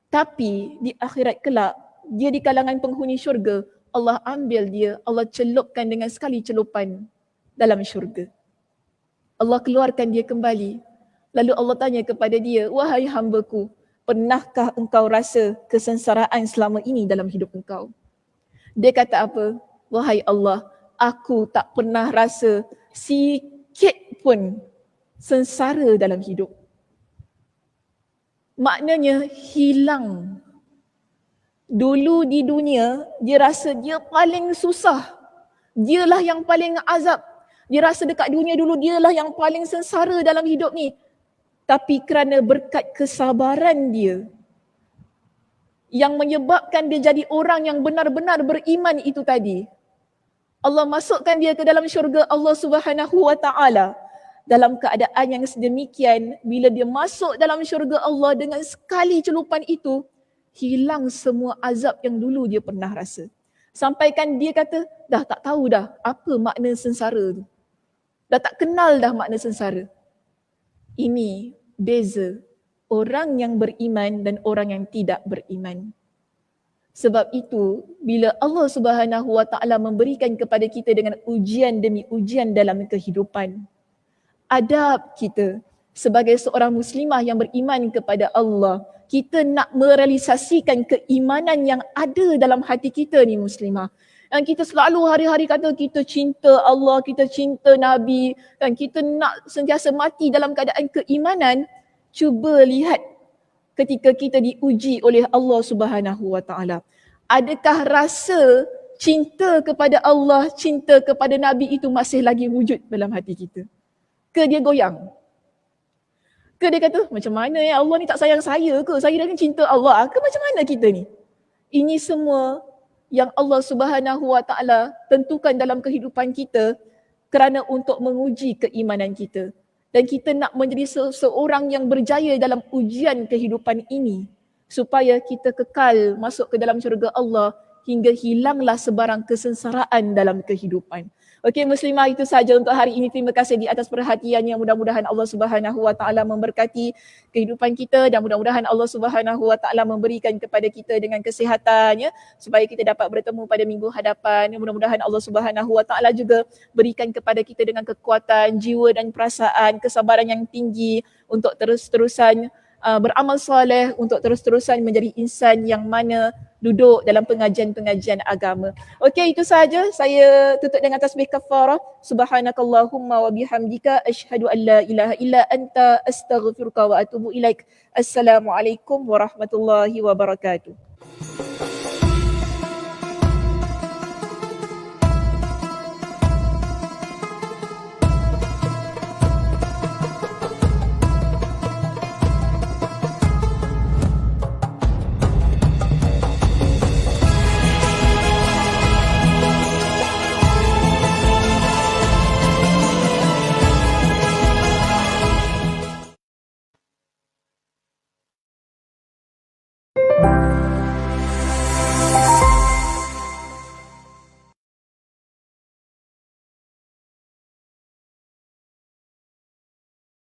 Speaker 1: Tapi di akhirat kelak, dia di kalangan penghuni syurga, Allah ambil dia, Allah celupkan dengan sekali celupan dalam syurga. Allah keluarkan dia kembali. Lalu Allah tanya kepada dia, wahai hambaku, pernahkah engkau rasa kesengsaraan selama ini dalam hidup engkau? Dia kata apa? Wahai Allah, aku tak pernah rasa sikit pun sengsara dalam hidup. Maknanya hilang. Dulu di dunia, dia rasa dia paling susah. Dialah yang paling azab. Dia rasa dekat dunia dulu, dialah yang paling sengsara dalam hidup ni. Tapi kerana berkat kesabaran dia, yang menyebabkan dia jadi orang yang benar-benar beriman itu tadi, Allah masukkan dia ke dalam syurga Allah Subhanahu Wa Taala. Dalam keadaan yang sedemikian, bila dia masuk dalam syurga Allah dengan sekali celupan itu, hilang semua azab yang dulu dia pernah rasa. Sampaikan dia kata, dah tak tahu dah apa makna sengsara tu. Dah tak kenal dah makna sengsara. Ini beza orang yang beriman dan orang yang tidak beriman. Sebab itu, bila Allah Subhanahu Wa Taala memberikan kepada kita dengan ujian demi ujian dalam kehidupan, adab kita sebagai seorang muslimah yang beriman kepada Allah, kita nak merealisasikan keimanan yang ada dalam hati kita ni muslimah. Yang kita selalu hari-hari kata kita cinta Allah, kita cinta Nabi, dan kita nak sentiasa mati dalam keadaan keimanan. Cuba lihat ketika kita diuji oleh Allah Subhanahu Wa Taala. Adakah rasa cinta kepada Allah, cinta kepada Nabi itu masih lagi wujud dalam hati kita? Ke dia goyang? Ke dia kata, macam mana ya Allah ni tak sayang saya ke? Saya dah cinta Allah ke? Macam mana kita ni? Ini semua yang Allah Subhanahu Wa Taala tentukan dalam kehidupan kita kerana untuk menguji keimanan kita. dan kita nak menjadi seorang yang berjaya dalam ujian kehidupan ini supaya kita kekal masuk ke dalam syurga Allah hingga hilanglah sebarang kesengsaraan dalam kehidupan. Okey muslimah, itu saja untuk hari ini. Terima kasih di atas perhatiannya. Mudah-mudahan Allah Subhanahu Wa Taala memberkati kehidupan kita dan mudah-mudahan Allah Subhanahu Wa Taala memberikan kepada kita dengan kesihatannya supaya kita dapat bertemu pada minggu hadapan. Mudah-mudahan Allah Subhanahu Wa Taala juga berikan kepada kita dengan kekuatan jiwa dan perasaan, kesabaran yang tinggi untuk terus-terusan beramal soleh, untuk terus-terusan menjadi insan yang mana duduk dalam pengajian-pengajian agama. Okey, itu sahaja. Saya tutup dengan tasbih kafarah. Subhanakallahumma wa bihamdika asyhadu an la ilaha illa anta astaghfiruka wa atubu ilaik. Assalamualaikum warahmatullahi wabarakatuh.